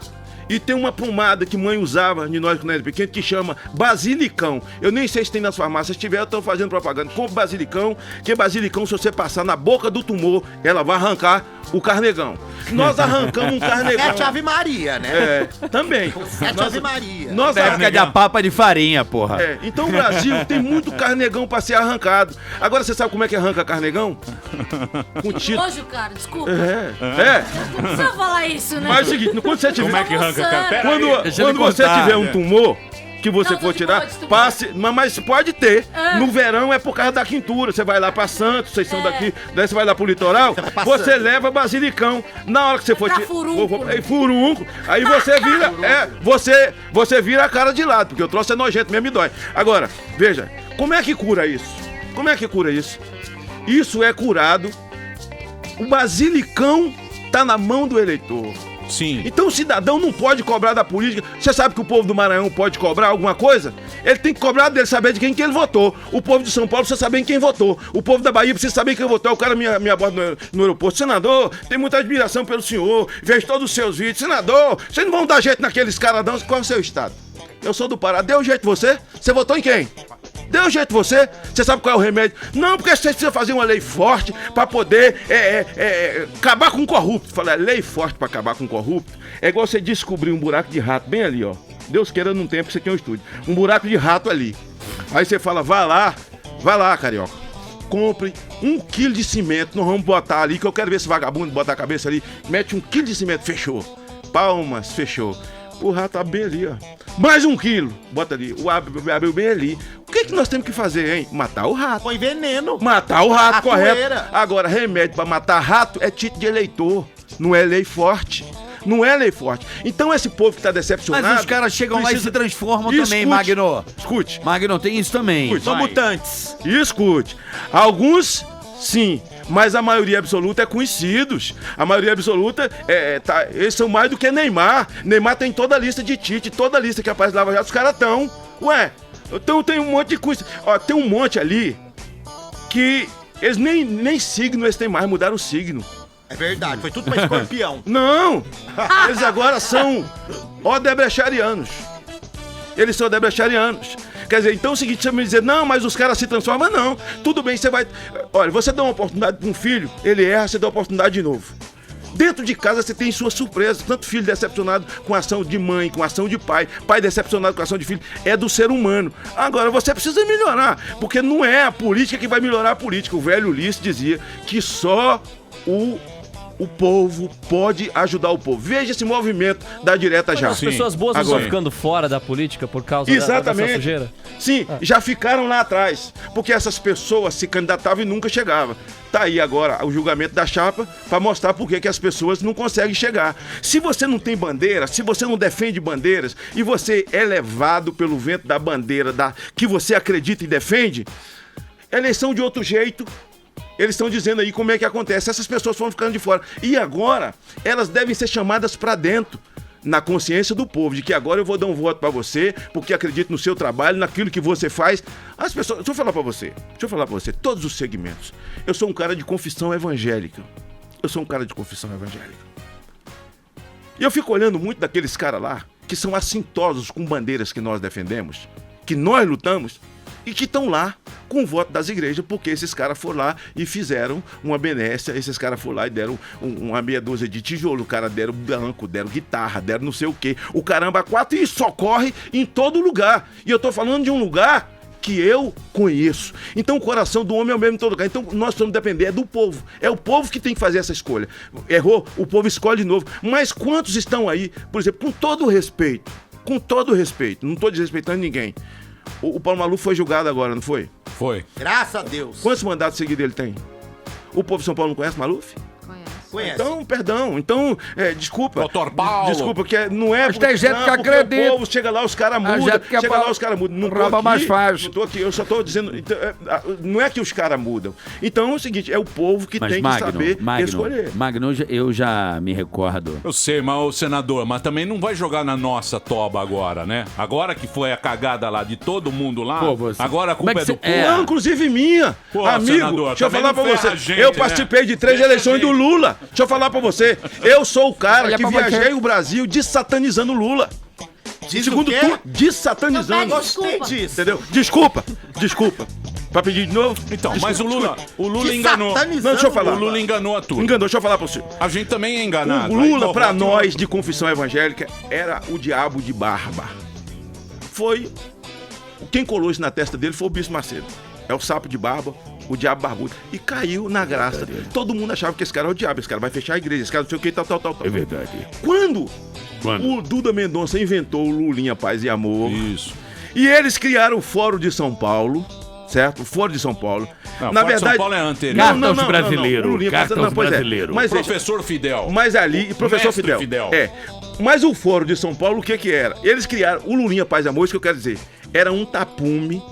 E tem uma pomada que mãe usava de nós quando era pequeno, que chama basilicão. Eu nem sei se tem nas farmácias. Se tiver, eu tô fazendo propaganda. Compre basilicão, que basilicão, se você passar na boca do tumor, ela vai arrancar o carnegão. Nós arrancamos um carnegão. Sete Ave Maria, né? Também. Sete Ave Maria. Técnica de a papa de farinha, porra. Então o Brasil tem muito carnegão pra ser arrancado. Agora você sabe como é que arranca carnegão? Com tiro. Nojo, cara, desculpa. Não precisa falar isso, né? Mas é o seguinte, quando você tiver... Como é que arranca? Quando você tiver um tumor que você for tirar, passe, mas pode ter. No verão é por causa da quintura. Você vai lá pra Santos, vocês são daqui, daí você vai lá pro litoral, você leva basilicão. Na hora que você for tirar furúnculo, aí você vira, você vira a cara de lado, porque o troço é nojento mesmo e dói. Agora, veja, como é que cura isso? Isso é curado. O basilicão tá na mão do eleitor. Sim. Então o cidadão não pode cobrar da política. Você sabe que o povo do Maranhão pode cobrar alguma coisa? Ele tem que cobrar dele saber de quem que ele votou. O povo de São Paulo precisa saber em quem votou. O povo da Bahia precisa saber quem votou. O cara me aborda no aeroporto. Senador, tem muita admiração pelo senhor. Vejo todos os seus vídeos. Senador, vocês não vão dar jeito naqueles caras não. Qual é o seu estado? Eu sou do Pará. Deu jeito você? Você votou em quem? Deu jeito você? Você sabe qual é o remédio? Não, porque você precisa fazer uma lei forte pra poder acabar com o corrupto. Fala, lei forte pra acabar com o corrupto é igual você descobrir um buraco de rato bem ali, ó. Deus queira num tempo que você tem um estúdio. Um buraco de rato ali. Aí você fala, vai lá, carioca. compre 1 quilo de cimento, nós vamos botar ali, que eu quero ver esse vagabundo botar a cabeça ali, mete 1 quilo de cimento, fechou. Palmas, fechou. O rato tá bem ali, ó. Mais 1 quilo, bota ali. O abriu bem ali. O que nós temos que fazer, hein? Matar o rato. Põe veneno. Matar o rato, correto. Poeira. Agora, remédio pra matar rato é título de eleitor, não é lei forte. Não é lei forte. Então esse povo que tá decepcionado... Mas os caras chegam lá e se transformam também, Magno. Escute. Magno, tem isso também. Escute. São mutantes. Escute. Alguns, sim, mas a maioria absoluta é conhecidos. A maioria absoluta, eles são mais do que Neymar. Neymar tem toda a lista de Tite, toda a lista que aparece Lava Jato, os caras estão. Ué, então tem um monte de coisa. Ó, tem um monte ali que eles nem signo eles têm mais, mudaram o signo. É verdade, foi tudo pra escorpião. Não! Eles agora são odebrecharianos. Eles são odebrecharianos. Quer dizer, então é o seguinte, você me dizer, não, mas os caras se transformam, não. Tudo bem, você vai... Olha, você dá uma oportunidade para um filho, ele erra, você dá uma oportunidade de novo. Dentro de casa você tem suas surpresas, tanto filho decepcionado com a ação de mãe, com a ação de pai, pai decepcionado com a ação de filho, é do ser humano. Agora você precisa melhorar, porque não é a política que vai melhorar a política. O velho Ulisses dizia que só o povo pode ajudar o povo. Veja esse movimento da direta já. As pessoas boas não estão ficando fora da política por causa dessa sujeira? Sim, já ficaram lá atrás, porque essas pessoas se candidatavam e nunca chegavam. Tá aí agora o julgamento da chapa para mostrar por que as pessoas não conseguem chegar. Se você não tem bandeira, se você não defende bandeiras e você é levado pelo vento da bandeira que você acredita e defende, eleição de outro jeito. Eles estão dizendo aí como é que acontece. Essas pessoas foram ficando de fora. E agora, elas devem ser chamadas para dentro, na consciência do povo, de que agora eu vou dar um voto para você, porque acredito no seu trabalho, naquilo que você faz. As pessoas... Deixa eu falar para você, todos os segmentos. Eu sou um cara de confissão evangélica. E eu fico olhando muito daqueles caras lá, que são assintosos com bandeiras que nós defendemos, que nós lutamos, e que estão lá com o voto das igrejas, porque esses caras foram lá e fizeram uma benécia, esses caras foram lá e deram uma meia dúzia de tijolo, o cara deram banco, deram guitarra, deram não sei o quê, o caramba 4 e socorre em todo lugar. E eu tô falando de um lugar que eu conheço. Então o coração do homem é o mesmo em todo lugar. Então nós precisamos depender do povo. É o povo que tem que fazer essa escolha. Errou, o povo escolhe de novo. Mas quantos estão aí, por exemplo, com todo o respeito, não tô desrespeitando ninguém. O Paulo Maluf foi julgado agora, não foi? Foi. Graças a Deus. Quantos mandatos seguidos ele tem? O povo de São Paulo não conhece Maluf? Conhece. Então, perdão. Então, desculpa. Doutor Paulo. Desculpa, que não é... Mas tem gente que acredita. O povo chega lá, os caras mudam. Chega lá, os caras mudam. Não rouba mais fácil. Não tô aqui, eu só tô dizendo... Então, não é que os caras mudam. Então é o seguinte, é o povo que tem que saber escolher. Magno, eu já me recordo. Eu sei, mas o senador, mas também não vai jogar na nossa toba agora, né? Agora que foi a cagada lá de todo mundo lá, agora a culpa é do povo. Não, inclusive minha. Pô, amigo, senador, deixa eu falar pra você. gente, Eu participei de 3 eleições do Lula. Deixa eu falar pra você. Eu sou o cara que viajei o Brasil desatanizando o Lula. Segundo turno, desatanizando. Gostei disso. Entendeu? Desculpa. Pra pedir de novo? Então, desculpa, mas o Lula enganou. Não, deixa eu falar. O Lula enganou a turma. Enganou, deixa eu falar pra você. A gente também é enganado. O Lula, pra nós de confissão evangélica, era o diabo de barba. Quem colou isso na testa dele foi o Bispo Macedo. É o sapo de barba, o diabo barbudo. E caiu na graça. Todo mundo achava que esse cara é o diabo, esse cara vai fechar a igreja, esse cara não sei o que, tal. É verdade. Quando o Duda Mendonça inventou o Lulinha Paz e Amor. Isso. E eles criaram o Fórum de São Paulo, certo? O Fórum de São Paulo. Não, na Fórum de verdade, São Paulo é anterior. Cartões brasileiro. Cartões brasileiro. Mas Professor Fidel. Mas ali, professor Mestre Fidel. Mas o Fórum de São Paulo, o que era? Eles criaram o Lulinha Paz e Amor, isso que eu quero dizer. Era um tapume.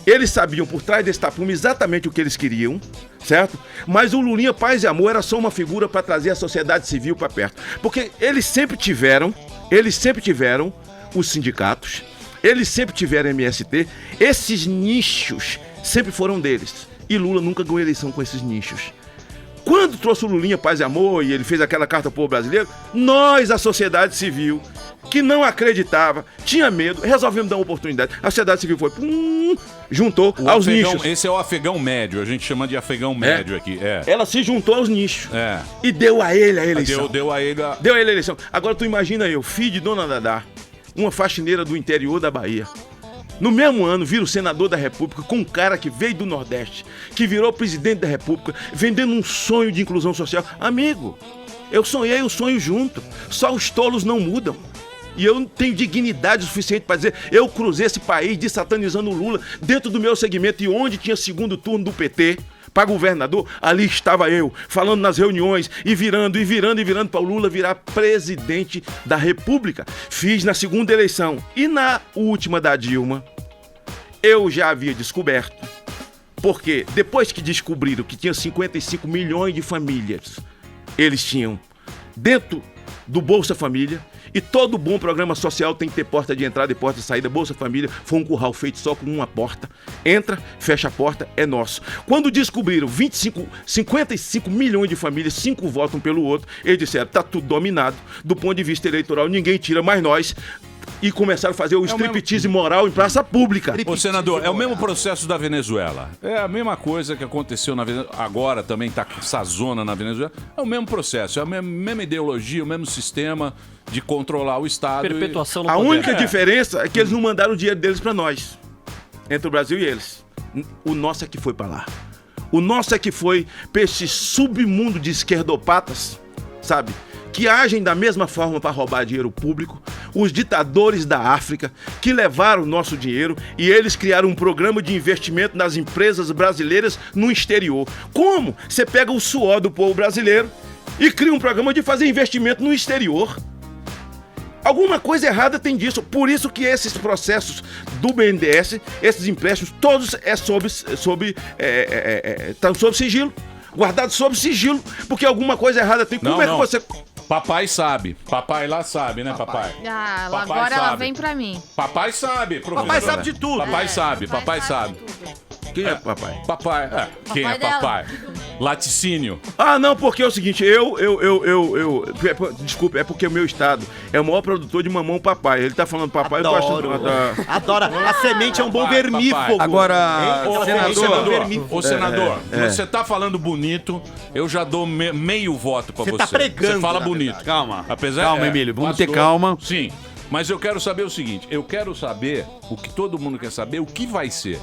Eles sabiam por trás desse tapume exatamente o que eles queriam, certo? Mas o Lulinha Paz e Amor era só uma figura para trazer a sociedade civil para perto. Porque eles sempre tiveram os sindicatos, eles sempre tiveram MST, esses nichos sempre foram deles. E Lula nunca ganhou eleição com esses nichos. Quando trouxe o Lulinha Paz e Amor e ele fez aquela carta ao povo brasileiro, nós, a sociedade civil, que não acreditava, tinha medo, resolvemos dar uma oportunidade. A sociedade civil foi, juntou aos nichos. Esse é o afegão médio, a gente chama de afegão médio aqui. Ela se juntou aos nichos e deu a ele a eleição. Deu a ele a eleição. Agora tu imagina eu, filho de Dona Dadá, uma faxineira do interior da Bahia, No mesmo ano, vira o senador da República com um cara que veio do Nordeste, que virou presidente da República, vendendo um sonho de inclusão social. Amigo, eu sonhei o sonho junto. Só os tolos não mudam. E eu não tenho dignidade suficiente para dizer, eu cruzei esse país desatanizando o Lula dentro do meu segmento, e onde tinha segundo turno do PT para governador, ali estava eu, falando nas reuniões e virando para o Lula virar presidente da República. Fiz na segunda eleição e na última da Dilma, eu já havia descoberto, porque depois que descobriram que tinha 55 milhões de famílias, eles tinham dentro do Bolsa Família, e todo bom programa social tem que ter porta de entrada e porta de saída. Bolsa Família foi um curral feito só com uma porta. Entra, fecha a porta, é nosso. Quando descobriram 55 milhões de famílias, 5 votam pelo outro, eles disseram, tá tudo dominado. Do ponto de vista eleitoral, ninguém tira mais nós. E começaram a fazer o striptease moral em praça pública. Ô, senador, é o mesmo processo da Venezuela. É a mesma coisa que aconteceu na Venezuela. Agora também tá essa zona na Venezuela. É o mesmo processo, é a mesma ideologia, o mesmo sistema de controlar o Estado. Perpetuação no A poder. única diferença é que eles não mandaram o dinheiro deles pra nós. Entre o Brasil e eles. O nosso é que foi pra lá. O nosso é que foi pra esse submundo de esquerdopatas, sabe? Que agem da mesma forma para roubar dinheiro público, os ditadores da África, que levaram o nosso dinheiro, e eles criaram um programa de investimento nas empresas brasileiras no exterior. Como? Você pega o suor do povo brasileiro e cria um programa de fazer investimento no exterior. Alguma coisa errada tem disso. Por isso que esses processos do BNDES, esses empréstimos, todos estão sob sigilo. Guardados sob sigilo, porque alguma coisa errada tem. Como é que você... Papai sabe. Papai lá sabe, né, papai? Ah, Papai agora ela sabe. vem pra mim. Papai sabe, professor. Papai sabe de tudo. Papai sabe, papai sabe. Quem é papai? Papai, quem é Papai dela. papai? Laticínio. Ah, não, porque é o seguinte, desculpa, é porque o meu estado é o maior produtor de mamão papai. Ele tá falando papai, eu gosto Adoro. da... Adora. A semente é um bom Papai, vermífugo. Agora, Ô, senador, você tá falando bonito, eu já dou meio voto pra você. Você tá pregando, Você fala na bonito. Calma. Apesar, Calma, Emílio, vamos ter pastor, calma. Sim, mas eu quero saber o seguinte, eu quero saber, o que todo mundo quer saber, o que vai ser.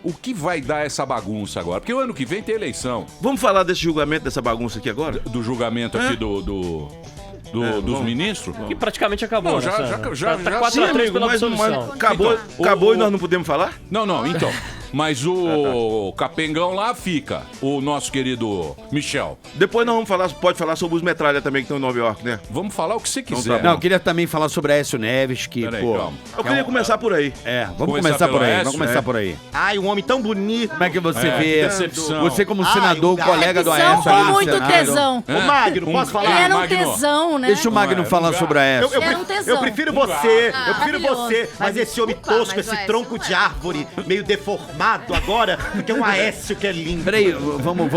O que vai dar essa bagunça agora? Porque o ano que vem tem eleição. Vamos falar desse julgamento, dessa bagunça aqui agora? Do julgamento aqui dos ministros? Que praticamente acabou, Não, né, já Sandro? Tá Sim, 4x3 amigo, pela mas absolvição. acabou, Então, acabou e nós não podemos falar? Não, então. Mas o Capengão lá fica, o nosso querido Michel. Depois nós vamos falar, pode falar sobre os metralha também que estão em Nova York, né? Vamos falar o que você quiser. Não, eu queria também falar sobre Aécio Neves, que, Peraí, pô... calma. Eu queria começar por aí. Vamos Começar começar pelo por aí, Aécio, vamos começar por aí. Ai, um homem tão bonito. Como é que você É, vê, decepção. você como Ai, senador, o gato. colega do Decepção Aécio com ali no muito Senado. tesão. Ô, Magno, posso falar? Era um Magno. tesão, né? Deixa o Magno falar sobre a Aécio. Era um tesão. Eu prefiro você, Ah, eu prefiro maravilhoso. você, mas esse homem Desculpa, tosco, mas esse o tronco Aécio de não é. árvore, meio deformado agora, porque é um Aécio que é lindo. Peraí, vamos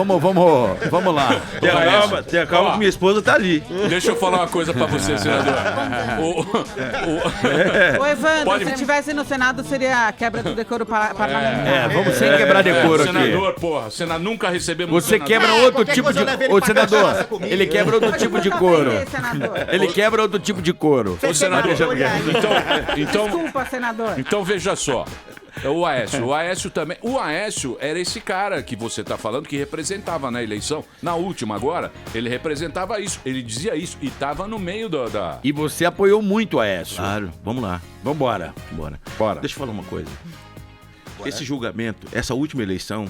lá. Tenha calma que minha esposa tá ali. Deixa eu falar uma coisa pra você, senador. Ô, Evandro, Pode- se estivesse no Senado, seria a quebra do decoro parlamentar. Vamos sem quebrar decoro aqui. Senador, porra, nunca recebemos Você senador. quebra É, outro qualquer tipo coisa de... eu levo ele Ô, pra senador, cachaça comigo. ele quebra outro tipo de couro. Senador. Ele quebra outro tipo de couro. Ô, senador, então, Desculpa, senador. então veja só. É o Aécio. O Aécio também. O Aécio era esse cara que você tá falando que representava na eleição. Na última agora, ele representava isso. Ele dizia isso. E tava no meio da... E você apoiou muito o Aécio. Claro, vamos lá. Vambora. Bora. Bora. Deixa eu falar uma coisa. Esse julgamento, essa última eleição,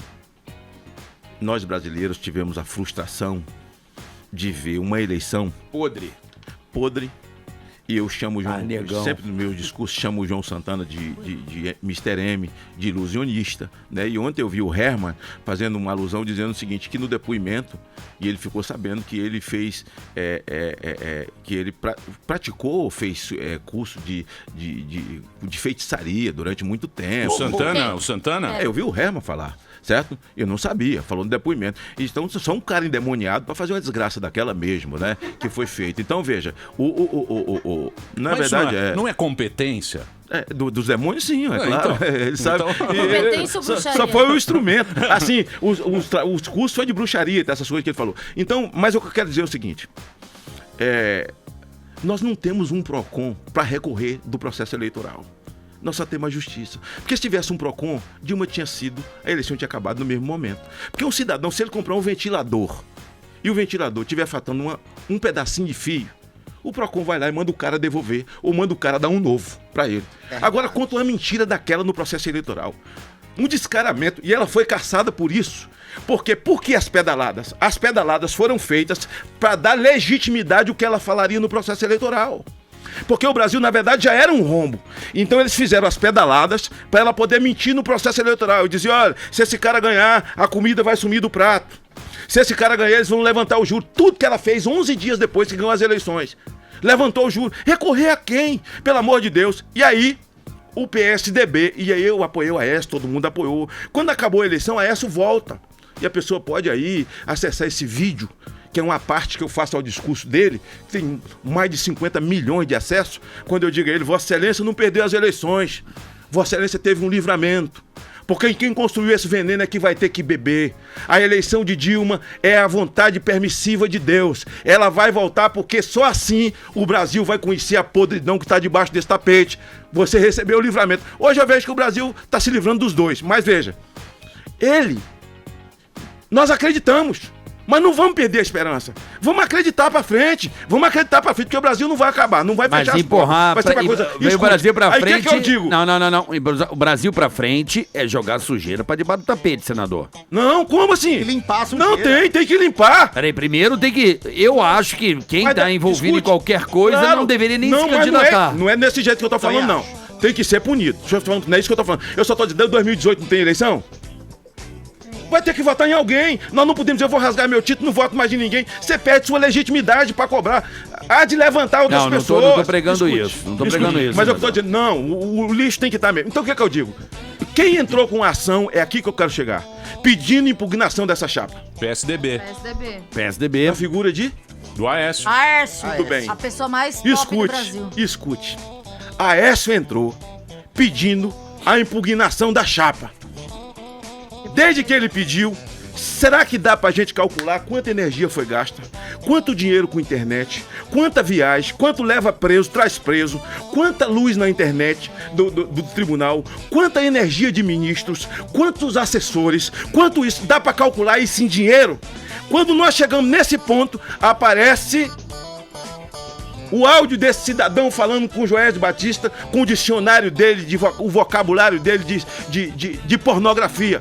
nós brasileiros tivemos a frustração de ver uma eleição podre. E eu chamo o João, negão. sempre no meu discurso, chamo o João Santana de Mr. M, de ilusionista, né? E ontem eu vi o Herman fazendo uma alusão dizendo o seguinte, que no depoimento, e ele ficou sabendo que ele fez, que ele praticou, fez curso de feitiçaria durante muito tempo. O Santana? Eu vi o Herman falar, certo? Eu não sabia, falou no depoimento. Então, só um cara endemoniado para fazer uma desgraça daquela mesmo, né? Que foi feito. Então, veja, na Mas verdade, não é competência? Dos demônios, sim, é claro. Então, Ele sabe. Competência ou bruxaria? Só foi o instrumento. Assim, os cursos foi de bruxaria, essas coisas que ele falou. Então, mas o que eu quero dizer é o seguinte: nós não temos um PROCON para recorrer do processo eleitoral. nós só temos a justiça. Porque se tivesse um PROCON, Dilma tinha sido, a eleição tinha acabado no mesmo momento. Porque um cidadão, se ele comprar um ventilador e o ventilador estiver faltando um pedacinho de fio, o PROCON vai lá e manda o cara devolver, ou manda o cara dar um novo pra ele. Agora, conta uma mentira daquela no processo eleitoral. Um descaramento, e ela foi caçada por isso. Por que as pedaladas? As pedaladas foram feitas para dar legitimidade ao que ela falaria no processo eleitoral. Porque o Brasil, na verdade, já era um rombo. Então eles fizeram as pedaladas para ela poder mentir no processo eleitoral. Eu dizia, olha, se esse cara ganhar, a comida vai sumir do prato. Se esse cara ganhar, eles vão levantar o juro. Tudo que ela fez 11 dias depois que ganhou as eleições. Levantou o juro. Recorrer a quem? Pelo amor de Deus. E aí, o PSDB, e aí eu apoiei o Aécio, todo mundo apoiou. Quando acabou a eleição, a Aécio volta. E a pessoa pode aí acessar esse vídeo, que é uma parte que eu faço ao discurso dele, que tem mais de 50 milhões de acessos, quando eu digo a ele, Vossa Excelência não perdeu as eleições, Vossa Excelência teve um livramento, porque quem construiu esse veneno é que vai ter que beber. A eleição de Dilma é a vontade permissiva de Deus, ela vai voltar porque só assim o Brasil vai conhecer a podridão que está debaixo desse tapete. Você recebeu o livramento. Hoje eu vejo que o Brasil está se livrando dos dois, mas veja, nós acreditamos, mas não vamos perder a esperança. Vamos acreditar pra frente, porque o Brasil não vai acabar, não vai fechar as portas. Vai ser uma coisa... o Brasil pra frente... Aí o que eu digo? Não. O Brasil pra frente é jogar sujeira pra debaixo do tapete, senador. Não, como assim? Tem que limpar a sujeira. Não, tem que limpar. Peraí, primeiro tem que... Eu acho que quem tá envolvido em qualquer coisa não deveria nem se candidatar. Não é desse jeito que eu tô falando, não. Tem que ser punido. Não é isso que eu tô falando. Eu só tô dizendo, 2018 não tem eleição? Vai ter que votar em alguém. Nós não podemos dizer, eu vou rasgar meu título, não voto mais de ninguém. Você perde sua legitimidade pra cobrar. Há de levantar outras pessoas. Não tô pregando isso. Não tô pregando isso. Mas eu tô dizendo, não, o lixo tem que estar mesmo. Então o que é que eu digo? Quem entrou com ação, é aqui que eu quero chegar, pedindo impugnação dessa chapa. PSDB. A figura de? Do Aécio. Tudo bem. A pessoa mais top do Brasil. Escute. Aécio entrou pedindo a impugnação da chapa. Desde que ele pediu, será que dá pra gente calcular quanta energia foi gasta? Quanto dinheiro com internet? Quanta viagem? Quanto leva preso, traz preso? Quanta luz na internet do tribunal? Quanta energia de ministros? Quantos assessores? Quanto isso? Dá pra calcular isso em dinheiro? Quando nós chegamos nesse ponto, aparece o áudio desse cidadão falando com o Joés Batista, com o dicionário dele, o vocabulário dele de pornografia.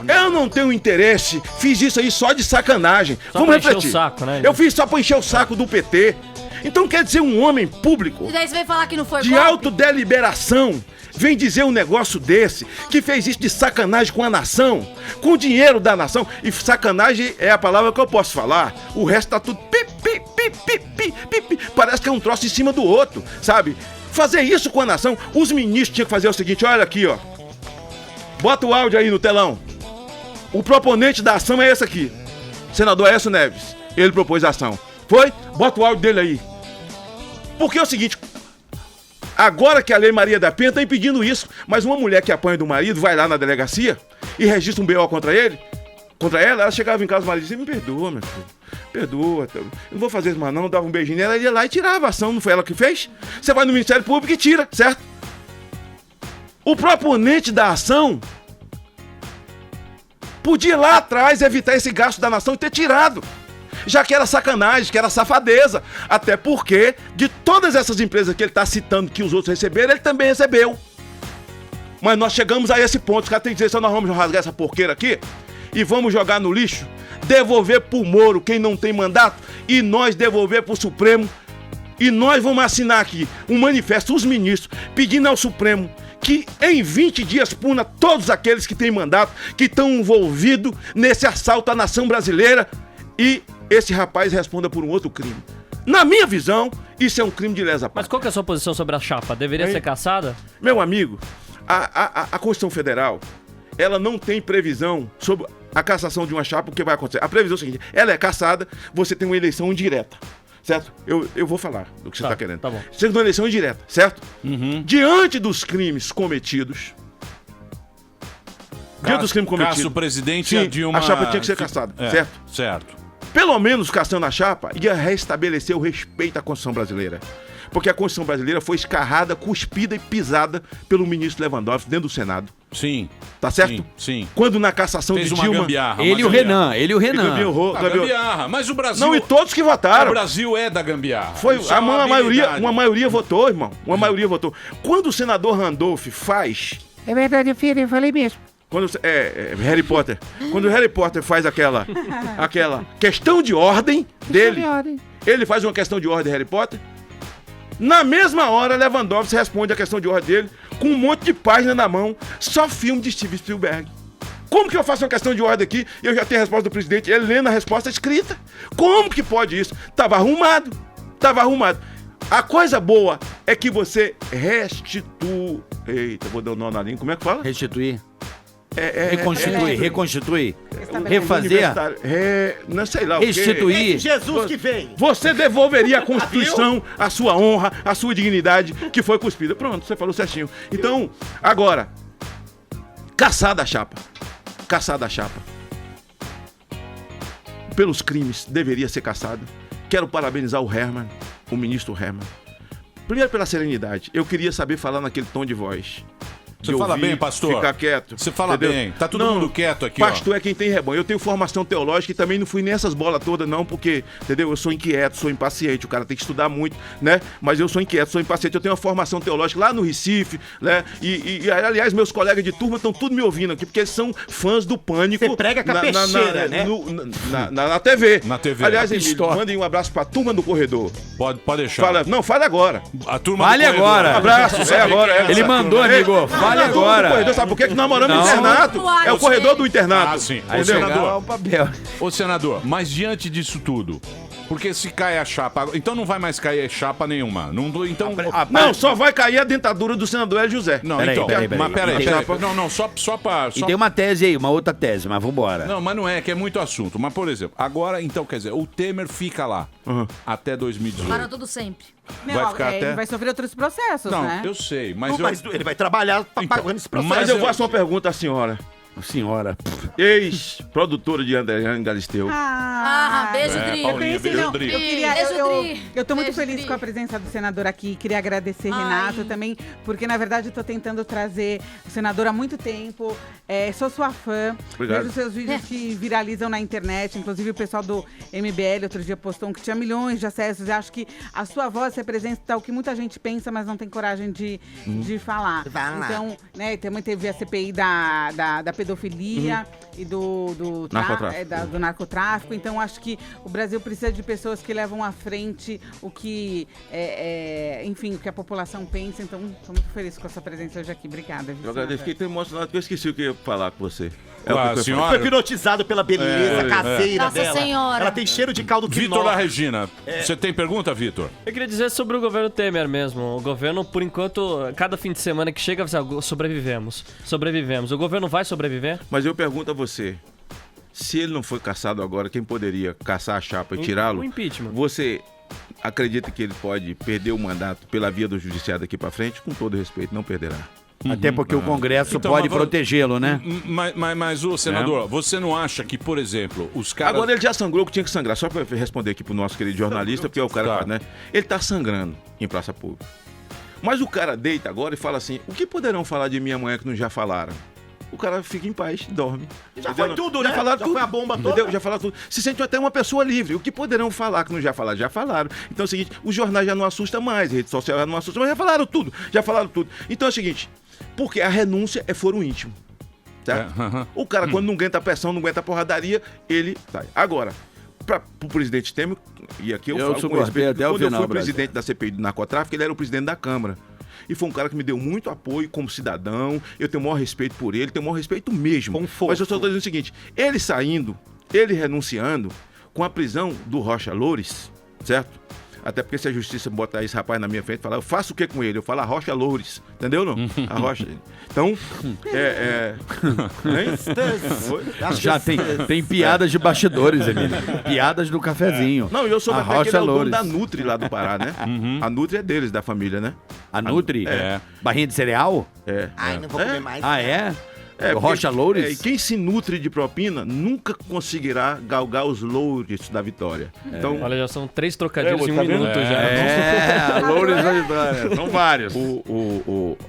Eu não tenho interesse, fiz isso aí só de sacanagem. Vamos refletir. O saco, né? Eu fiz só pra encher o saco do PT. Então quer dizer, um homem público E daí você vem falar que não foi de autodeliberação vem dizer um negócio desse, que fez isso de sacanagem com a nação, com o dinheiro da nação. E sacanagem é a palavra que eu posso falar. O resto tá tudo parece que é um troço em cima do outro, sabe? Fazer isso com a nação, os ministros tinham que fazer o seguinte, olha aqui, ó. Bota o áudio aí no telão. O proponente da ação é esse aqui, senador Aécio Neves. Ele propôs a ação. Foi? Bota o áudio dele aí. Porque é o seguinte, agora que a Lei Maria da Penha está impedindo isso, mas uma mulher que apanha do marido vai lá na delegacia e registra um BO contra ela chegava em casa, o marido dizia, me perdoa, meu filho, perdoa, eu não vou fazer isso mais não, dava um beijinho nela, ela ia lá e tirava a ação, não foi ela que fez? Você vai no Ministério Público e tira, certo? O proponente da ação podia lá atrás evitar esse gasto da nação e ter tirado, já que era sacanagem, que era safadeza, até porque de todas essas empresas que ele está citando que os outros receberam, ele também recebeu. Mas nós chegamos a esse ponto, os caras têm que dizer, só nós vamos rasgar essa porqueira aqui e vamos jogar no lixo, devolver pro Moro quem não tem mandato e nós devolver pro Supremo, e nós vamos assinar aqui um manifesto, os ministros, pedindo ao Supremo que em 20 dias puna todos aqueles que têm mandato, que estão envolvidos nesse assalto à nação brasileira, e esse rapaz responda por um outro crime. Na minha visão, isso é um crime de lesa pátria. Mas qual que é a sua posição sobre a chapa? Deveria ser cassada? Meu amigo, a Constituição Federal, ela não tem previsão sobre a cassação de uma chapa, o que vai acontecer. A previsão é a seguinte, ela é cassada, você tem uma eleição indireta. Certo? Eu vou falar do que você está querendo. Tá bom. Você tem uma eleição indireta, certo? Diante dos crimes cometidos. Caso o presidente sim, de uma... a chapa tinha que ser cassada, certo? Certo. pelo menos caçando a chapa, ia restabelecer o respeito à Constituição brasileira. Porque a Constituição brasileira foi escarrada, cuspida e pisada pelo ministro Lewandowski dentro do Senado. Sim. Tá certo? Sim. Quando na cassação Fez de uma Dilma... gambiarra. Ele e o Renan. Gambiarra. Mas o Brasil... Não, e todos que votaram. O Brasil é da gambiarra. Foi Isso é uma habilidade. maioria votou, irmão. Uma maioria votou. Quando o senador Randolph faz... É verdade, filho, eu falei mesmo. Quando, Harry Potter. Quando o Harry Potter faz aquela questão de ordem dele, ele faz uma questão de ordem, Harry Potter. Na mesma hora, Lewandowski responde a questão de ordem dele com um monte de página na mão, só filme de Steven Spielberg. Como que eu faço uma questão de ordem aqui e eu já tenho a resposta do presidente, ele lendo a resposta escrita? Como que pode isso? Tava arrumado. A coisa boa é que você restitui... Eita, vou dar um nó na língua. Como é que fala? Restituir. Reconstituir. Refazer. Não sei lá. Restituir. Jesus que veio. Você devolveria à Constituição a sua honra, a sua dignidade que foi cuspida. Pronto, você falou certinho. Então, agora, caçada a chapa. Pelos crimes, deveria ser caçado. Quero parabenizar o ministro Herman. Primeiro pela serenidade. Eu queria saber falar naquele tom de voz. Você fala bem, pastor? Ficar quieto. Você fala bem. Tá todo mundo quieto aqui, pastor é quem tem rebanho. Eu tenho formação teológica e também não fui nessas bolas todas, não, porque, entendeu? Eu sou inquieto, sou impaciente. O cara tem que estudar muito, né? Mas eu sou inquieto, sou impaciente. Eu tenho uma formação teológica lá no Recife, né? E aliás, meus colegas de turma estão tudo me ouvindo aqui, porque eles são fãs do Pânico. Você prega com a peixeira, né? Na TV. Na TV. Aliás, Emílio, mandem um abraço pra turma do corredor. Pode deixar. Fale agora. A turma Fale do corredor. agora. Abraço, agora. Ele mandou, amigo. Fale agora. Sabe por que nós moramos no internato? É o corredor do internato. Ah, sim. Aí Senador. o papel. Ô, senador, mas diante disso tudo, porque se cai a chapa, então não vai mais cair chapa nenhuma. Então, Não, só vai cair a dentadura do senador Hélio José. Não, Peraí, então, peraí. mas peraí. Não, só pra... E tem uma tese aí, uma outra tese, mas vambora. Não, mas não é, que é muito assunto. Mas, por exemplo, agora, então, quer dizer, o Temer fica lá até 2018. Para tudo sempre. Vai ficar até... Ele vai sofrer outros processos, Não, né? eu sei, mas... Mas ele vai trabalhar pagando esse processo. Mas eu faço uma pergunta à senhora. Senhora. Ex-produtora de Andréane Galisteu. Beijo, Dri. Paulinha, beijo, Dri. Eu tô muito feliz com a presença do senador aqui. Queria agradecer, Renato, também, porque na verdade eu tô tentando trazer o senador há muito tempo. Sou sua fã. Obrigado. Vejo seus vídeos que viralizam na internet. Inclusive o pessoal do MBL outro dia postou um que tinha milhões de acessos. Eu acho que a sua voz representa o que muita gente pensa, mas não tem coragem de falar. Então, né, também teve a CPI da pedofilia e do narcotráfico. Então, acho que o Brasil precisa de pessoas que levam à frente o que, enfim, o que a população pensa. Então, estou muito feliz com a sua presença hoje aqui. Obrigada. Eu agradeço, fiquei tão emocionado que eu esqueci o que eu ia falar com você. A senhora... Foi hipnotizado pela beleza caseira Nossa dela. Senhora. Ela tem cheiro de caldo Vitor quinoa. da Regina, você tem pergunta, Vitor? Eu queria dizer sobre o governo Temer mesmo. O governo, por enquanto, cada fim de semana que chega, sobrevivemos. O governo vai sobreviver? Mas eu pergunto a você, se ele não foi caçado agora, quem poderia caçar a chapa e tirá-lo? O impeachment. Você acredita que ele pode perder o mandato pela via do judiciário daqui pra frente? Com todo respeito, não perderá. Até porque o Congresso Então, pode mas protegê-lo, né? Mas, ô, senador, você não acha que, por exemplo, os caras... Agora ele já sangrou que tinha que sangrar. Só pra responder aqui pro nosso querido jornalista, porque é o cara, né? Ele tá sangrando em praça pública. Mas o cara deita agora e fala assim, o que poderão falar de mim amanhã que não já falaram? O cara fica em paz, dorme. Já foi tudo, né? Já falaram tudo. Foi a bomba toda. Entendeu? Já falaram tudo. Se sente até uma pessoa livre. O que poderão falar que não já falaram? Já falaram. Então é o seguinte, os jornais já não assustam mais, a rede social já não assusta, mas já falaram tudo. Então é o seguinte, porque a renúncia é foro íntimo. Certo? O cara, quando não aguenta a pressão, não aguenta a porradaria, ele sai. Agora, pro presidente Temer, e aqui eu falo com respeito, até o quando eu final, fui presidente da CPI do narcotráfico, ele era o presidente da Câmara. E foi um cara que me deu muito apoio como cidadão. Eu tenho o maior respeito por ele, tenho o maior respeito mesmo. Mas eu só estou dizendo o seguinte, ele saindo, ele renunciando, com a prisão do Rocha Loures, certo? Até porque se a justiça botar esse rapaz na minha frente e falar, eu faço o que com ele? Eu falo a Rocha Loures, entendeu não? A Rocha. Então, Já tem piadas de bastidores, Emílio. Piadas do cafezinho. Não, eu soube até que ele é o dono Loures. da Nutri lá do Pará, né? A Nutri é deles, da família, né? A Nutri? Barrinha de cereal? É. Ai, não vou comer mais. Ah, é? Rocha Loures? E quem se nutre de propina nunca conseguirá galgar os louros da vitória. Então, olha, já são 3 trocadilhos em 1 minuto já. Loures da vitória. São vários.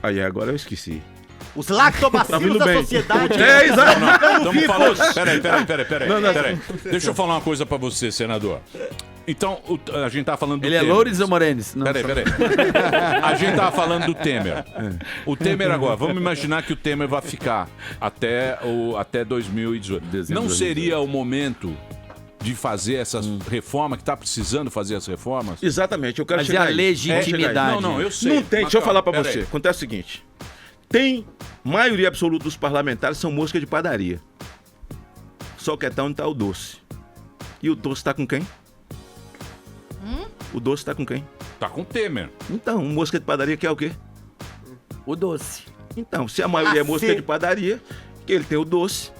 Aí, agora eu esqueci. Os lactobacilos da sociedade. Exato. Estamos falando... Peraí. Deixa eu falar uma coisa pra você, senador. Então, a gente tava falando do Ele Temer. é Loures ou Morenes? Peraí. A gente tava falando do Temer. O Temer agora, vamos imaginar que o Temer vai ficar até 2018. Não seria o momento de fazer essas reformas, que tá precisando fazer as reformas? Exatamente, eu quero Mas chegar é a legitimidade. Não, eu sei. Não tem, deixa eu falar pra você. Peraí. Acontece o seguinte. Tem, maioria absoluta dos parlamentares são mosca de padaria. Só que é onde tá o doce. E o doce tá com quem? O doce tá com quem? Tá com o Temer. Então, mosca de padaria quer o quê? O doce. Então, se a maioria é mosca de padaria, que ele tem o doce,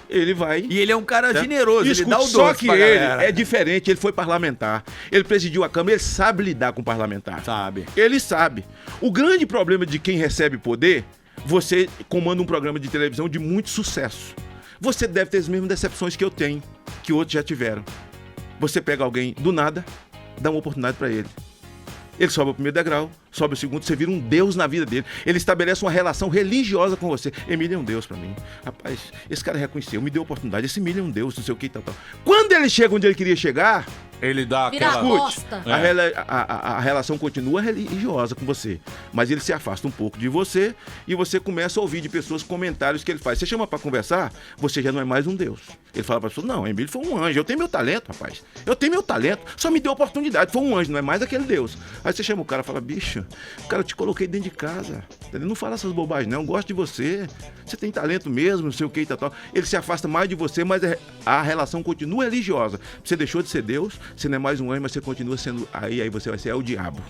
ele vai... E ele é um cara generoso, ele dá o doce Só que pra ele galera. é diferente, ele foi parlamentar, ele presidiu a Câmara, ele sabe lidar com o parlamentar. Sabe. Ele sabe. O grande problema de quem recebe poder, você comanda um programa de televisão de muito sucesso. Você deve ter as mesmas decepções que eu tenho, que outros já tiveram. Você pega alguém do nada, dá uma oportunidade pra ele. Ele sobe o primeiro degrau, sobe o segundo, você vira um deus na vida dele. Ele estabelece uma relação religiosa com você. Emílio é um deus pra mim. Rapaz, esse cara reconheceu, me deu a oportunidade. Esse Emílio é um deus, não sei o que e tal. Quando ele chega onde ele queria chegar... Ele dá Vira aquela... bosta. A relação continua religiosa com você, mas ele se afasta um pouco de você e você começa a ouvir de pessoas comentários que ele faz. Você chama pra conversar, você já não é mais um deus. Ele fala pra pessoa, não, Emílio foi um anjo, eu tenho meu talento, rapaz. Eu tenho meu talento, só me deu oportunidade, foi um anjo, não é mais aquele deus. Aí você chama o cara e fala, bicho, cara, eu te coloquei dentro de casa, entendeu? Não fala essas bobagens não, eu gosto de você, você tem talento mesmo, não sei o que e tal. Ele se afasta mais de você, mas a relação continua religiosa. Você deixou de ser Deus, você não é mais um anjo, mas você continua sendo... Aí você vai ser o diabo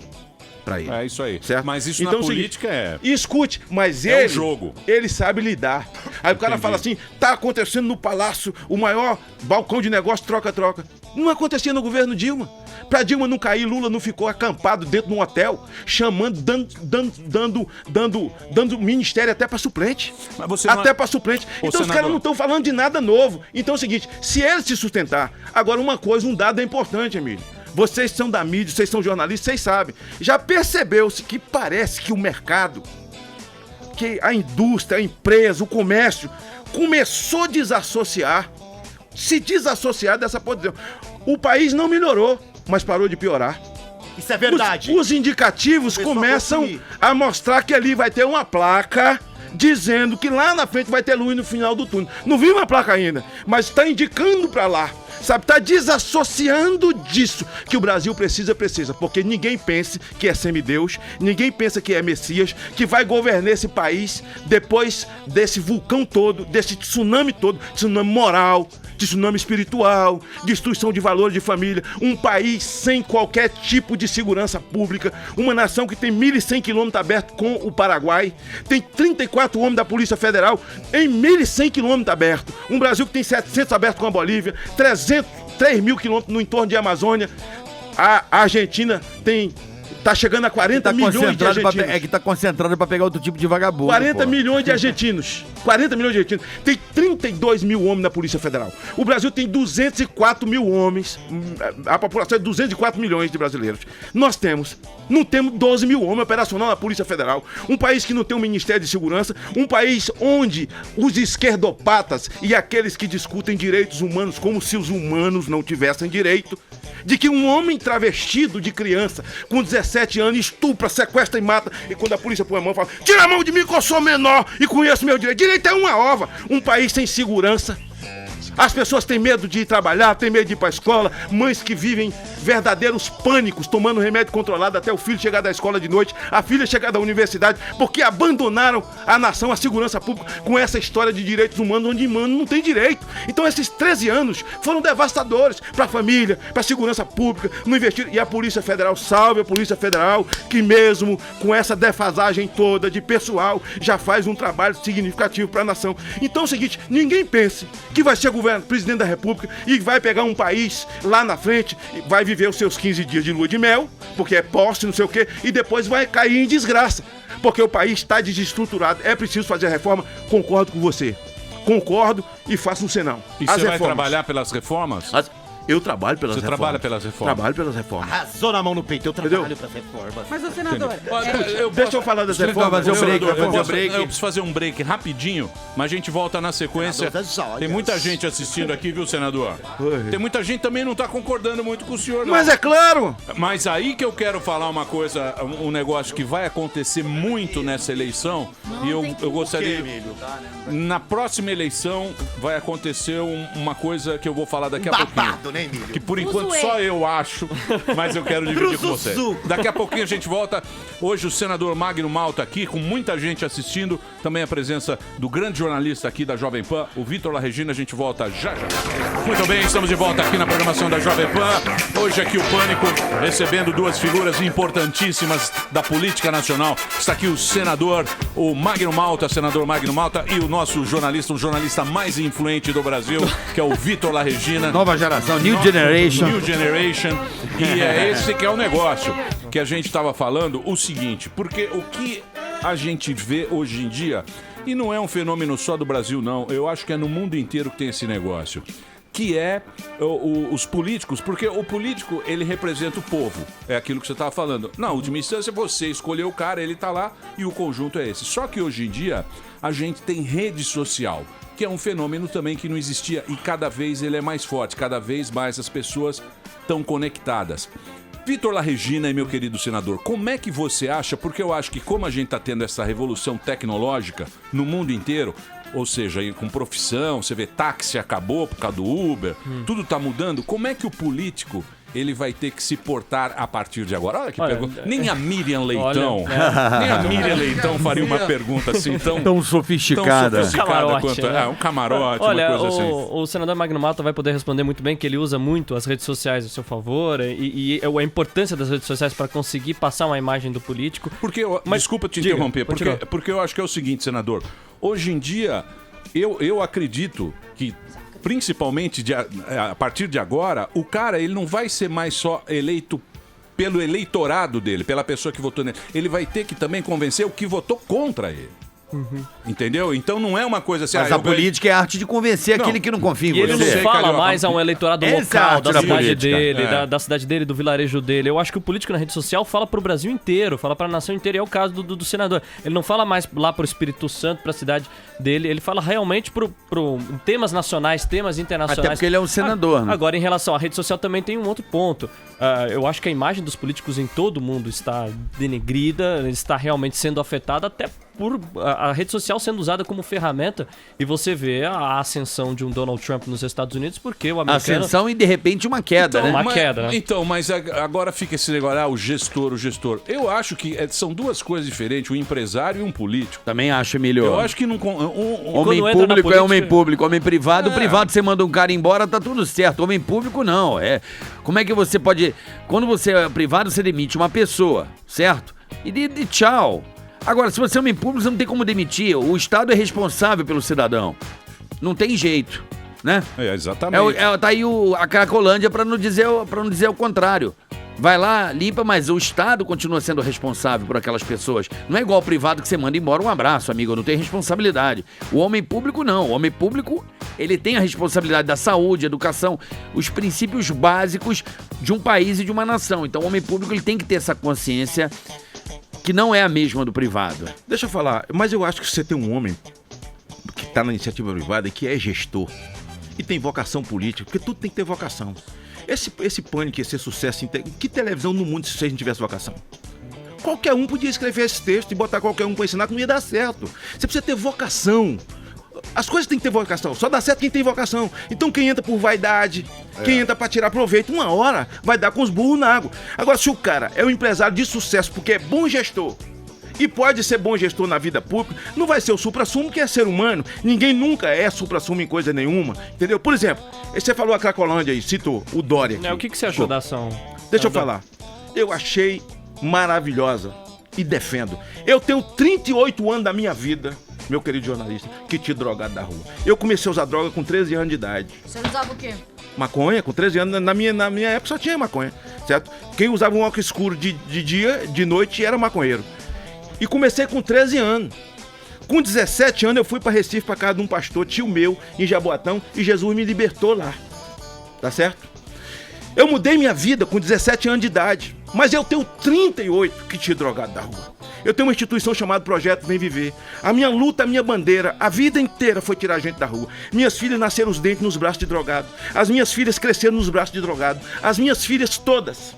pra ele. É isso aí. Certo? Mas isso então, na política é... Escute, mas É um ele... jogo. Ele sabe lidar. Aí o cara fala assim, tá acontecendo no Palácio o maior balcão de negócio troca-troca. Não acontecia no governo Dilma. Pra Dilma não cair, Lula não ficou acampado dentro de um hotel, chamando, dando ministério até pra suplente. Mas você até não... pra suplente. Ô, então os caras não estão falando de nada novo. Então é o seguinte, se ele se sustentar... Agora uma coisa, um dado é importante, Emílio. Vocês são da mídia, vocês são jornalistas, vocês sabem. Já percebeu-se que parece que o mercado, que a indústria, a empresa, o comércio, começou a se desassociar dessa posição. O país não melhorou, mas parou de piorar. Isso é verdade. Os indicativos começam a mostrar que ali vai ter uma placa dizendo que lá na frente vai ter luz no final do túnel. Não vi uma placa ainda, mas está indicando para lá. Sabe, tá desassociando disso que o Brasil precisa, porque ninguém pense que é semideus, ninguém pensa que é Messias, que vai governar esse país depois desse vulcão todo, desse tsunami todo, tsunami moral, tsunami espiritual, destruição de valores de família, um país sem qualquer tipo de segurança pública, uma nação que tem 1.100 quilômetros abertos com o Paraguai, tem 34 homens da Polícia Federal em 1.100 quilômetros abertos, um Brasil que tem 700 abertos com a Bolívia, 3.000 quilômetros no entorno de Amazônia. A Argentina tá chegando a 40 milhões de argentinos. É que tá concentrado pra pegar outro tipo de vagabundo. 40 milhões de argentinos. 40 milhões de argentinos. Tem 32 mil homens na Polícia Federal. O Brasil tem 204 mil homens. A população é 204 milhões de brasileiros. Não temos 12 mil homens operacional na Polícia Federal. Um país que não tem um Ministério de Segurança. Um país onde os esquerdopatas e aqueles que discutem direitos humanos como se os humanos não tivessem direito, de que um homem travestido de criança com 17 anos estupra, sequestra e mata, e quando a polícia põe a mão fala, tira a mão de mim que eu sou menor e conheço meu direito. Direito é uma ova. Um país sem segurança. As pessoas têm medo de ir trabalhar, têm medo de ir para a escola, mães que vivem verdadeiros pânicos, tomando remédio controlado até o filho chegar da escola de noite, a filha chegar da universidade, porque abandonaram a nação, a segurança pública, com essa história de direitos humanos, onde humano não tem direito. Então esses 13 anos foram devastadores para a família, para a segurança pública, não investiram. E a Polícia Federal, salve a Polícia Federal, que mesmo com essa defasagem toda de pessoal, já faz um trabalho significativo para a nação. Então é o seguinte, ninguém pense que vai ser presidente da República e vai pegar um país lá na frente, vai viver os seus 15 dias de lua de mel, porque é posse, não sei o quê, e depois vai cair em desgraça. Porque o país está desestruturado. É preciso fazer a reforma. Concordo com você. Concordo e faço um senão. E você vai trabalhar pelas reformas? Eu trabalho pelas reformas. Você trabalha pelas reformas? Trabalho pelas reformas. Arrasou na mão no peito, eu trabalho pelas reformas. Mas o senador... Deixa eu falar das reformas. Eu preciso fazer um break rapidinho, mas a gente volta na sequência. Tem muita gente assistindo aqui, viu, senador? Tem muita gente também não tá concordando muito com o senhor, não. Mas é claro! Mas aí que eu quero falar uma coisa, um negócio que vai acontecer muito nessa eleição, e eu gostaria... Na próxima eleição vai acontecer uma coisa que eu vou falar daqui a pouquinho. Que por enquanto só eu acho, mas eu quero dividir com você. Daqui a pouquinho a gente volta. Hoje o senador Magno Malta aqui, com muita gente assistindo. Também a presença do grande jornalista aqui da Jovem Pan, o Vitor La Regina. A gente volta já já. Muito bem, estamos de volta aqui na programação da Jovem Pan. Hoje aqui o Pânico, recebendo duas figuras importantíssimas da política nacional. Está aqui o senador, o Magno Malta, senador Magno Malta, e o nosso jornalista, o jornalista mais influente do Brasil, que é o Vitor La Regina. Nova geração, New Generation. New Generation. E é esse que é o negócio que a gente estava falando, o seguinte, porque o que a gente vê hoje em dia, e não é um fenômeno só do Brasil, não, eu acho que é no mundo inteiro que tem esse negócio, que é os políticos, porque o político, ele representa o povo, é aquilo que você estava falando. Na última instância, você escolheu o cara, ele tá lá e o conjunto é esse. Só que hoje em dia, a gente tem rede social, que é um fenômeno também que não existia e cada vez ele é mais forte, cada vez mais as pessoas estão conectadas. Vitor La Regina e meu querido senador, como é que você acha, porque eu acho que como a gente está tendo essa revolução tecnológica no mundo inteiro, ou seja, com profissão, você vê táxi acabou por causa do Uber, tudo está mudando, como é que o político... ele vai ter que se portar a partir de agora. Olha que pergunta. Nem a Miriam Leitão, nem a Miriam Leitão faria uma pergunta assim tão sofisticada. Quanto um camarote, olha, uma coisa assim. O senador Magno Malta vai poder responder muito bem que ele usa muito as redes sociais a seu favor e a importância das redes sociais para conseguir passar uma imagem do político. Porque desculpa te interromper, porque eu acho que é o seguinte, senador. Hoje em dia, eu acredito que principalmente a partir de agora, o cara ele não vai ser mais só eleito pelo eleitorado dele, pela pessoa que votou nele. Ele vai ter que também convencer o que votou contra ele. Entendeu? Então não é uma coisa assim... Mas a política é a arte de convencer aquele que não confia em você. E ele não fala mais a um eleitorado local da cidade dele, da cidade dele, do vilarejo dele. Eu acho que o político na rede social fala pro Brasil inteiro, fala pra nação inteira, e é o caso do senador. Ele não fala mais lá pro Espírito Santo, pra cidade dele, ele fala realmente pro temas nacionais, temas internacionais. Até porque ele é um senador, né? Agora, em relação à rede social, também tem um outro ponto. Eu acho que a imagem dos políticos em todo o mundo está denegrida, está realmente sendo afetada até por a rede social sendo usada como ferramenta, e você vê a ascensão de um Donald Trump nos Estados Unidos, porque o americano... Ascensão e de repente uma queda, então, né? Uma queda, né? Então, mas agora fica esse negócio, o gestor. Eu acho que são duas coisas diferentes, um empresário e um político. Também acho melhor. Eu acho que não... Homem público política... é homem público, homem privado, privado você manda um cara embora, tá tudo certo. Homem público não, Como é que você pode... Quando você é privado, você demite uma pessoa, certo? E tchau. Agora, se você é homem público, você não tem como demitir. O Estado é responsável pelo cidadão. Não tem jeito, né? Exatamente. Tá aí a Cracolândia pra não dizer o contrário. Vai lá, limpa, mas o Estado continua sendo responsável por aquelas pessoas. Não é igual ao privado que você manda embora, um abraço, amigo, não tem responsabilidade. O homem público não. O homem público, ele tem a responsabilidade da saúde, educação, os princípios básicos de um país e de uma nação. Então o homem público, ele tem que ter essa consciência que não é a mesma do privado. Deixa eu falar, mas eu acho que você tem um homem que está na iniciativa privada e que é gestor e tem vocação política, porque tudo tem que ter vocação. Esse pânico ia ser sucesso. Que televisão no mundo se a gente tivesse vocação? Qualquer um podia escrever esse texto e botar qualquer um para ensinar que não ia dar certo. Você precisa ter vocação. As coisas têm que ter vocação. Só dá certo quem tem vocação. Então quem entra por vaidade, quem entra para tirar proveito, uma hora vai dar com os burros na água. Agora, se o cara é um empresário de sucesso porque é bom gestor e pode ser bom gestor na vida pública, não vai ser o supra-sumo, que é ser humano. Ninguém nunca é supra-sumo em coisa nenhuma, entendeu? Por exemplo, você falou a Cracolândia aí, citou o Dória aqui. O que você achou da ação? Deixa eu falar. Eu achei maravilhosa e defendo. Eu tenho 38 anos da minha vida, meu querido jornalista, que tinha drogado da rua. Eu comecei a usar droga com 13 anos de idade. Você usava o quê? Maconha, com 13 anos, na minha época só tinha maconha, certo? Quem usava um óculos escuro de dia, de noite, era maconheiro. E comecei com 13 anos. Com 17 anos eu fui para Recife, para casa de um pastor, tio meu, em Jaboatão, e Jesus me libertou lá. Tá certo? Eu mudei minha vida com 17 anos de idade, mas eu tenho 38 que tinha drogado da rua. Eu tenho uma instituição chamada Projeto Vem Viver. A minha luta, a minha bandeira, a vida inteira foi tirar a gente da rua. Minhas filhas nasceram os dentes nos braços de drogado. As minhas filhas cresceram nos braços de drogado. As minhas filhas todas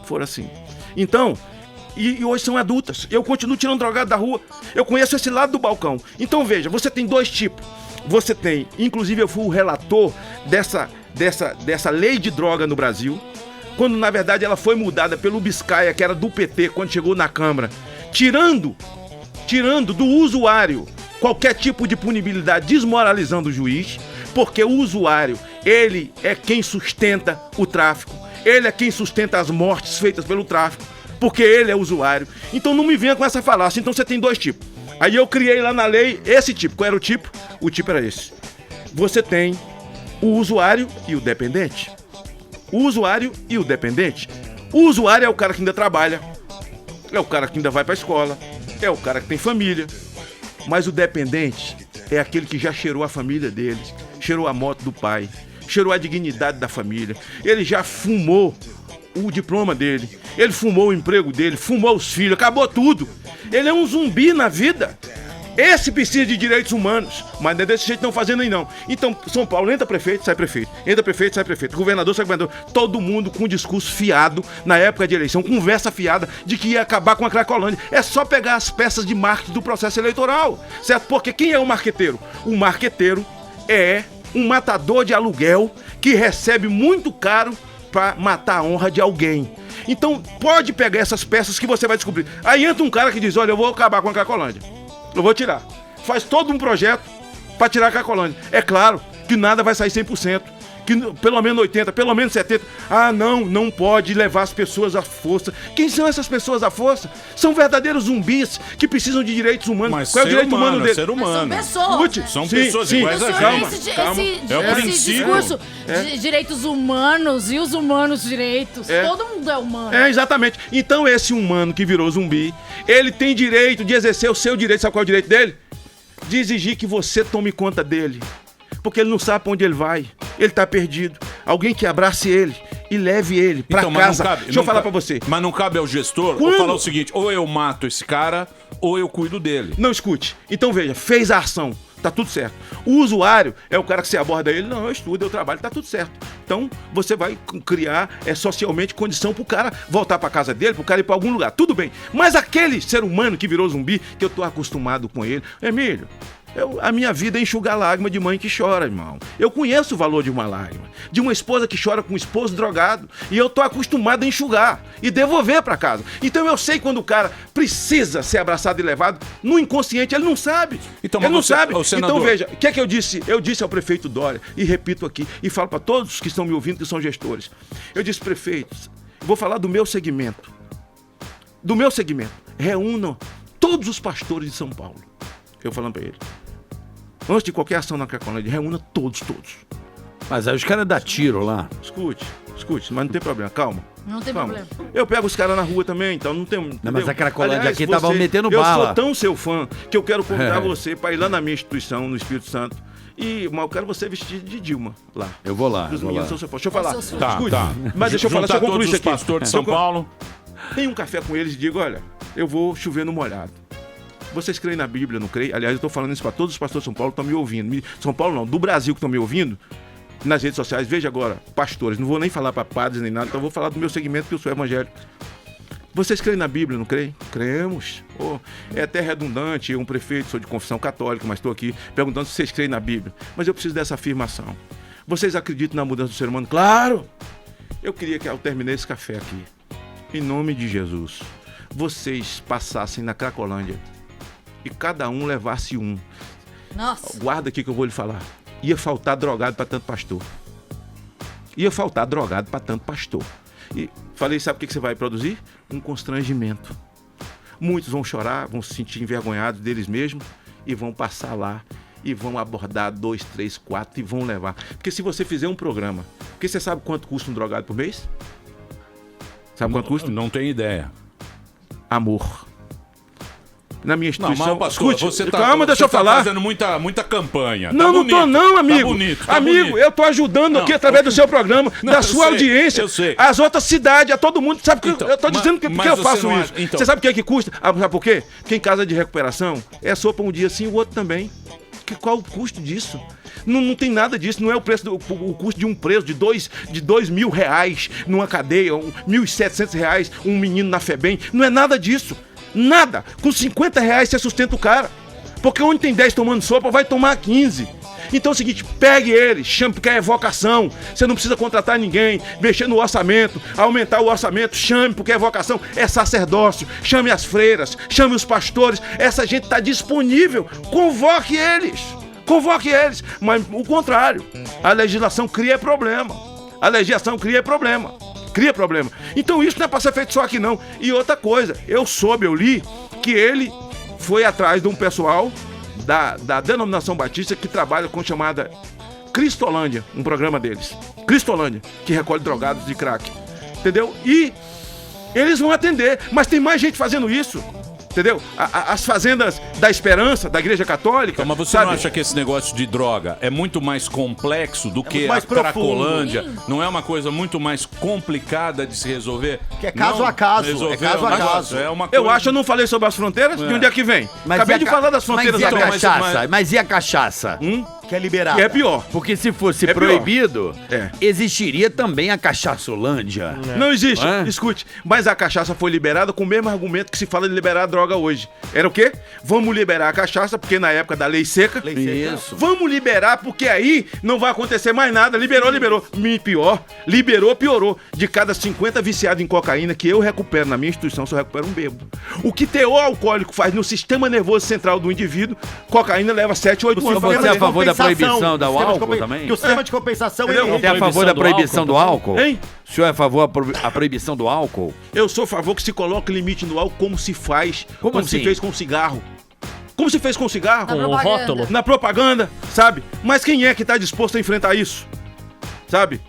foram assim. Então, e hoje são adultas. Eu continuo tirando drogado da rua. Eu conheço esse lado do balcão. Então veja, você tem dois tipos. Você tem, inclusive eu fui o relator dessa lei de droga no Brasil, quando na verdade ela foi mudada pelo Biscaia, que era do PT, quando chegou na Câmara, tirando do usuário qualquer tipo de punibilidade, desmoralizando o juiz, porque o usuário, ele é quem sustenta o tráfico, ele é quem sustenta as mortes feitas pelo tráfico, porque ele é usuário. Então não me venha com essa falácia. Então você tem dois tipos. Aí eu criei lá na lei esse tipo. Qual era o tipo? O tipo era esse. Você tem o usuário e o dependente. O usuário e o dependente. O usuário é o cara que ainda trabalha, é o cara que ainda vai pra escola, é o cara que tem família. Mas o dependente é aquele que já cheirou a família dele, cheirou a moto do pai, cheirou a dignidade da família. Ele já fumou o diploma dele, ele fumou o emprego dele, fumou os filhos, acabou tudo. Ele é um zumbi na vida. Esse precisa de direitos humanos, mas não é desse jeito que estão fazendo aí não. Então, São Paulo, entra prefeito, sai prefeito. Entra prefeito, sai prefeito. Governador, sai governador. Todo mundo com discurso fiado na época de eleição, conversa fiada de que ia acabar com a Cracolândia. É só pegar as peças de marketing do processo eleitoral, certo? Porque quem é o marqueteiro? O marqueteiro é um matador de aluguel que recebe muito caro para matar a honra de alguém. Então, pode pegar essas peças que você vai descobrir. Aí entra um cara que diz, olha, eu vou acabar com a Cracolândia. Eu vou tirar. Faz todo um projeto para tirar a Cracolândia. É claro que nada vai sair 100%, que pelo menos 80%, pelo menos 70%. Ah, não pode levar as pessoas à força. Quem são essas pessoas à força? São verdadeiros zumbis que precisam de direitos humanos. Mas qual é o direito humano dele? Ser humano. Mas são pessoas. São pessoas iguais a gente. Calma. Esse discurso de direitos humanos e os humanos direitos. Todo mundo é humano. É, exatamente. Então esse humano que virou zumbi, ele tem direito de exercer o seu direito. Sabe qual é o direito dele? De exigir que você tome conta dele. Porque ele não sabe pra onde ele vai. Ele tá perdido. Alguém que abrace ele e leve ele pra casa. Deixa eu falar pra você. Mas não cabe ao gestor falar o seguinte, ou eu mato esse cara, ou eu cuido dele. Não, escute. Então veja, fez a ação. Tá tudo certo. O usuário é o cara que você aborda ele. Não, eu estudo, eu trabalho, tá tudo certo. Então você vai criar socialmente condição pro cara voltar pra casa dele, pro cara ir pra algum lugar. Tudo bem. Mas aquele ser humano que virou zumbi, que eu tô acostumado com ele, Emílio, a minha vida é enxugar lágrima de mãe que chora, irmão. Eu conheço o valor de uma lágrima. De uma esposa que chora com um esposo drogado. E eu tô acostumado a enxugar e devolver pra casa. Então eu sei quando o cara precisa ser abraçado e levado. No inconsciente ele não sabe. Então, ele não sabe. Senador... Então veja, o que é que eu disse? Eu disse ao prefeito Dória, e repito aqui, e falo pra todos que estão me ouvindo, que são gestores. Eu disse, prefeitos, vou falar do meu segmento. Do meu segmento. Reúnam todos os pastores de São Paulo. Eu falando pra ele. Antes de qualquer ação na Cracolândia, reúna todos. Mas aí os caras dão tiro lá. Escute, mas não tem problema, calma. Não tem problema. Eu pego os caras na rua também, então não tem... Não, mas a Cracolândia aqui tava metendo bala. Eu sou tão seu fã que eu quero convidar você pra ir lá na minha instituição, no Espírito Santo. Mas eu quero você vestido de Dilma lá. Eu vou lá. Os meninos são seu fã. Deixa eu falar. Escute, mas deixa eu falar, deixa eu concluir isso aqui. Pastores de São Paulo. Tem um café com eles e digo, olha, eu vou chover no molhado. Vocês creem na Bíblia, não creem? Aliás, eu estou falando isso para todos os pastores de São Paulo que estão me ouvindo. São Paulo não, do Brasil que estão me ouvindo. Nas redes sociais, veja agora, pastores, não vou nem falar para padres nem nada, então eu vou falar do meu segmento que eu sou evangélico. Vocês creem na Bíblia, não creem? Cremos. É até redundante, eu um prefeito, sou de confissão católica, mas estou aqui perguntando se vocês creem na Bíblia. Mas eu preciso dessa afirmação. Vocês acreditam na mudança do ser humano? Claro! Eu queria que ao terminar esse café aqui, em nome de Jesus, vocês passassem na Cracolândia e cada um levasse um. Nossa. Guarda aqui que eu vou lhe falar. Ia faltar drogado para tanto pastor. E falei, sabe o que você vai produzir? Um constrangimento. Muitos vão chorar, vão se sentir envergonhados deles mesmos e vão passar lá e vão abordar 2, 3, 4 e vão levar. Porque se você fizer um programa, porque você sabe quanto custa um drogado por mês? Sabe quanto custa? Não tenho ideia. amor. Na minha Não, instituição. mas, pastor, Escute, você tá, calma, deixa eu falar. fazendo muita campanha. Não, tá não tô não, amigo. Tá bonito, tá amigo, bonito. eu tô ajudando Não, aqui através do seu programa, Não, da eu sua sei, audiência, eu sei. as outras cidades, a todo mundo. Sabe que Então, eu tô mas- dizendo que mas eu você faço não isso. acha- então. Você sabe o que é que custa? Ah, sabe por quê? Porque em casa de recuperação é sopa um dia sim, o outro também. Qual o custo disso? Não tem nada disso, não é o preço o custo de um preso de R$2.000 numa cadeia, R$1.700 um menino na FEBEM, não é nada disso. Nada. Com R$50 você sustenta o cara. Porque onde tem 10 tomando sopa, vai tomar 15. Então é o seguinte, pegue ele, chame, porque é vocação. Você não precisa contratar ninguém, mexer no orçamento, aumentar o orçamento, chame, porque é vocação, é sacerdócio. Chame as freiras, chame os pastores, essa gente está disponível, convoque eles. Convoque eles, mas o contrário, a legislação cria problema. A legislação cria problema. Cria problema. Então isso não é para ser feito só aqui não. E outra coisa, eu li que ele foi atrás de um pessoal da denominação batista que trabalha com chamada Cristolândia, um programa deles. Cristolândia, que recolhe drogados de crack. Entendeu? E eles vão atender, mas tem mais gente fazendo isso. Entendeu? As fazendas da esperança, da Igreja Católica. Mas você não acha que esse negócio de droga é muito mais complexo do que a Cracolândia? Não é uma coisa muito mais complicada de se resolver? Que é caso a caso. Resolver É caso a caso. É uma coisa... Eu acho, eu não falei sobre as fronteiras? De onde é que vem? Mas Acabei e de falar das fronteiras Mas e a da cachaça? Mas e a cachaça? Que é liberado. Que é pior. Porque se fosse É pior. proibido, É. existiria também a cachaçolândia. Não existe. Hã? Escute, mas a cachaça foi liberada com o mesmo argumento que se fala de liberar a droga hoje. Era o quê? Vamos liberar a cachaça, porque na época da lei seca. Isso. Vamos liberar, porque aí não vai acontecer mais nada. Liberou. Pior. Liberou, piorou. De cada 50 viciados em cocaína que eu recupero na minha instituição, só recupero um bêbado. O que teor alcoólico faz no sistema nervoso central do indivíduo, cocaína leva 7, 8 anos. Você é a favor da proibição do álcool também? Que o sistema de compensação Você é a favor da proibição do álcool? Hein? O senhor é a favor da proibição do álcool? Eu sou a favor que se coloque limite no álcool como se faz, como assim? se fez com o cigarro. Como se fez com o cigarro? Com o rótulo. Na propaganda, sabe? Mas quem é que está disposto a enfrentar isso? Sabe?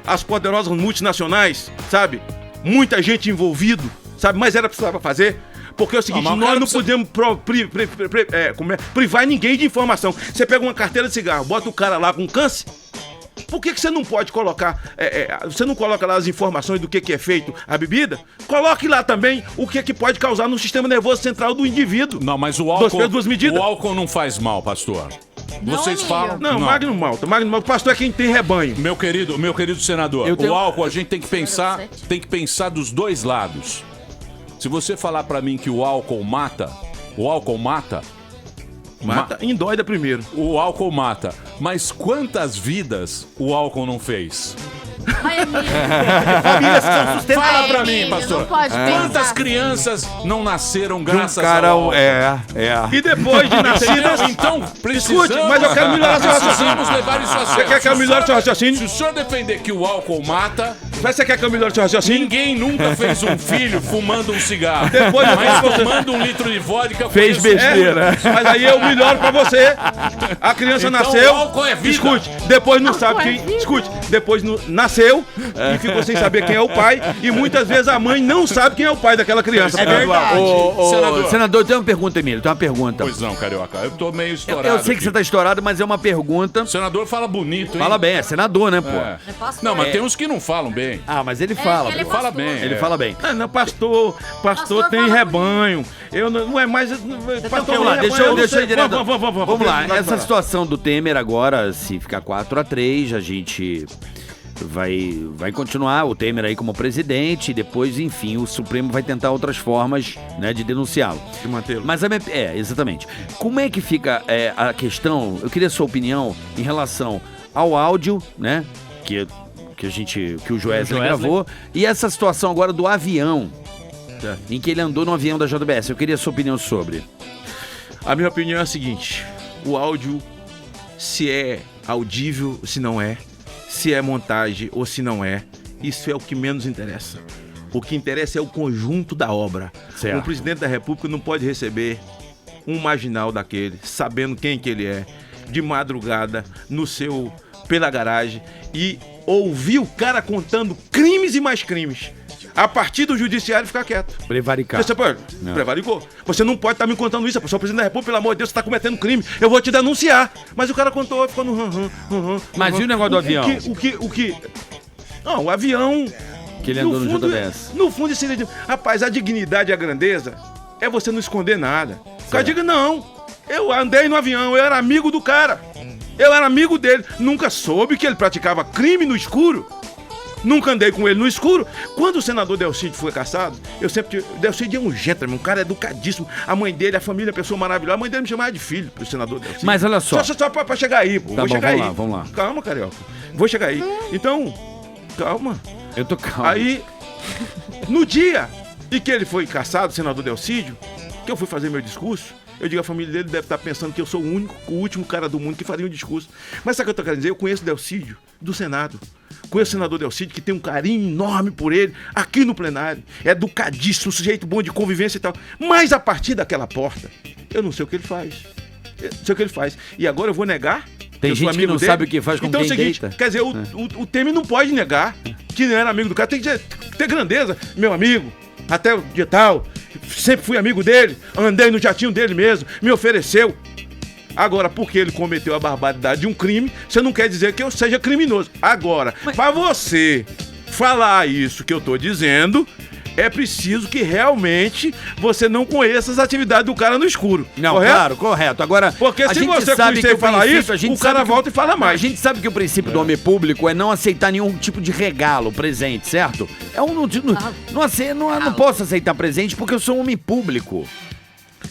As poderosas multinacionais, sabe? Muita gente envolvido, sabe? Mas era precisava fazer. Porque é o seguinte, mas o nós cara não precisa- podemos privar ninguém de informação. Você pega uma carteira de cigarro, bota o cara lá com câncer. Por que você não pode colocar, você não coloca lá as informações do que é feito a bebida? Coloque lá também o que pode causar no sistema nervoso central do indivíduo. Não, mas o Duas medidas. o álcool não faz mal, pastor. Vocês amigo. falam... Não, Magno Malta. O pastor é quem tem rebanho. Meu querido senador, Eu tenho- o álcool a gente tem que pensar dos dois lados. Se você falar pra mim que o álcool mata, Mata, endóida primeiro. o álcool mata. Mas quantas vidas o álcool não fez? Ai, amigo. Famílias que são sustentadas. Fala pra amigo, mim, pastor. não pode Quantas pensar. crianças não nasceram De um graças cara, ao álcool? E depois de nascidas... Então, precisamos... Escute, mas eu quero melhorar seu raciocínio. Precisamos levar isso a Você sério. quer que eu melhore seu Se raciocínio? o senhor defender que o álcool mata, Você quer que eu melhore seu raciocínio? ninguém nunca fez um filho fumando um cigarro. Depois eu mas faço você- tomando um litro de vodka... eu Fez conheço- besteira. Mas aí eu melhoro pra você. A criança Então, nasceu. o álcool é vida. Escute, depois não sabe quem. Escute, depois nasceu e ficou sem saber quem é o pai. E muitas vezes a mãe não sabe quem é o pai daquela criança. É verdade. Senador, tem uma pergunta, Emílio. Tem uma pergunta. Pois não, carioca. Eu tô meio estourado. Eu sei que aqui. você tá estourado, mas é uma pergunta. O senador fala bonito, hein? Fala bem, é senador, né, pô? É. É pastor. Não, mas tem uns que não falam bem. Ah, mas ele fala, ele é pô. Fala pastor. bem. Ele fala bem. Ah, não, pastor tem fala rebanho. Eu não é mais. Pastor Vamos lá, tem deixa rebanho, eu ir sei. direto. Vamos lá, Vai essa falar. situação do Temer agora, se ficar 4-3, a gente vai continuar o Temer aí como presidente e depois, enfim, o Supremo vai tentar outras formas, né, de denunciá-lo. De mantê-lo. Mas exatamente. Como é que fica a questão, eu queria a sua opinião em relação ao áudio, né, que o Joesley gravou, e essa situação agora do avião, em que ele andou no avião da JBS. Eu queria a sua opinião sobre. A minha opinião é a seguinte: o áudio, se é audível, se não é, se é montagem ou se não é, isso é o que menos interessa. O que interessa é o conjunto da obra. Certo. O presidente da República não pode receber um marginal daquele, sabendo quem que ele é, de madrugada, pela garagem, e ouvir o cara contando crimes e mais crimes. a partir do judiciário ficar quieto. Prevaricar. Você pode, prevaricou. Você não pode estar me contando isso. Pessoal, presidente da República, pelo amor de Deus, você está cometendo crime. Eu vou te denunciar. Mas o cara contou, ficou no Mas e o negócio do avião? O que? Não, o avião... Que ele andou no JBS. No fundo, isso seria... Rapaz, a dignidade e a grandeza é você não esconder nada. O cara diga, não, eu andei no avião, eu era amigo do cara. Eu era amigo dele. Nunca soube que ele praticava crime no escuro. Nunca andei com ele no escuro. Quando o senador Delcídio foi cassado, eu sempre tive... Delcídio é um gentleman, um cara educadíssimo. A mãe dele, a família, a pessoa maravilhosa. A mãe dele me chamava de filho pro senador Delcídio. Mas olha só. Só pra chegar aí, pô. Tá Vou bom, chegar aí. vamos lá. Calma, carioca. Vou chegar aí. Então, calma. Eu tô calmo. Aí, no dia em que ele foi cassado, o senador Delcídio, que eu fui fazer meu discurso, eu digo, a família dele deve estar pensando que eu sou o último cara do mundo que faria um discurso. Mas sabe o que eu tô querendo dizer? Eu conheço o Delcídio do Senado. Conheço o senador Delcídio, que tem um carinho enorme por ele, aqui no plenário. É educadíssimo, sujeito bom de convivência e tal. Mas a partir daquela porta, eu não sei o que ele faz. Eu não sei o que ele faz. E agora eu vou negar? Tem gente que não sabe o que faz com então, quem é o seguinte, deita. Quer dizer, o Temer não pode negar que não era amigo do cara. Tem que ter grandeza, meu amigo. Até o dia tal, sempre fui amigo dele, andei no jatinho dele mesmo, me ofereceu. Agora, porque ele cometeu a barbaridade de um crime, você não quer dizer que eu seja criminoso. Agora, pra você falar isso que eu tô dizendo, é preciso que realmente você não conheça as atividades do cara no escuro. Não, correto? claro, correto. Agora, porque a se gente você sabe conhecer que e falar isso, o cara sabe volta e fala mais. A gente sabe que o princípio do homem público é não aceitar nenhum tipo de regalo, presente, certo? Não posso aceitar presente porque eu sou um homem público.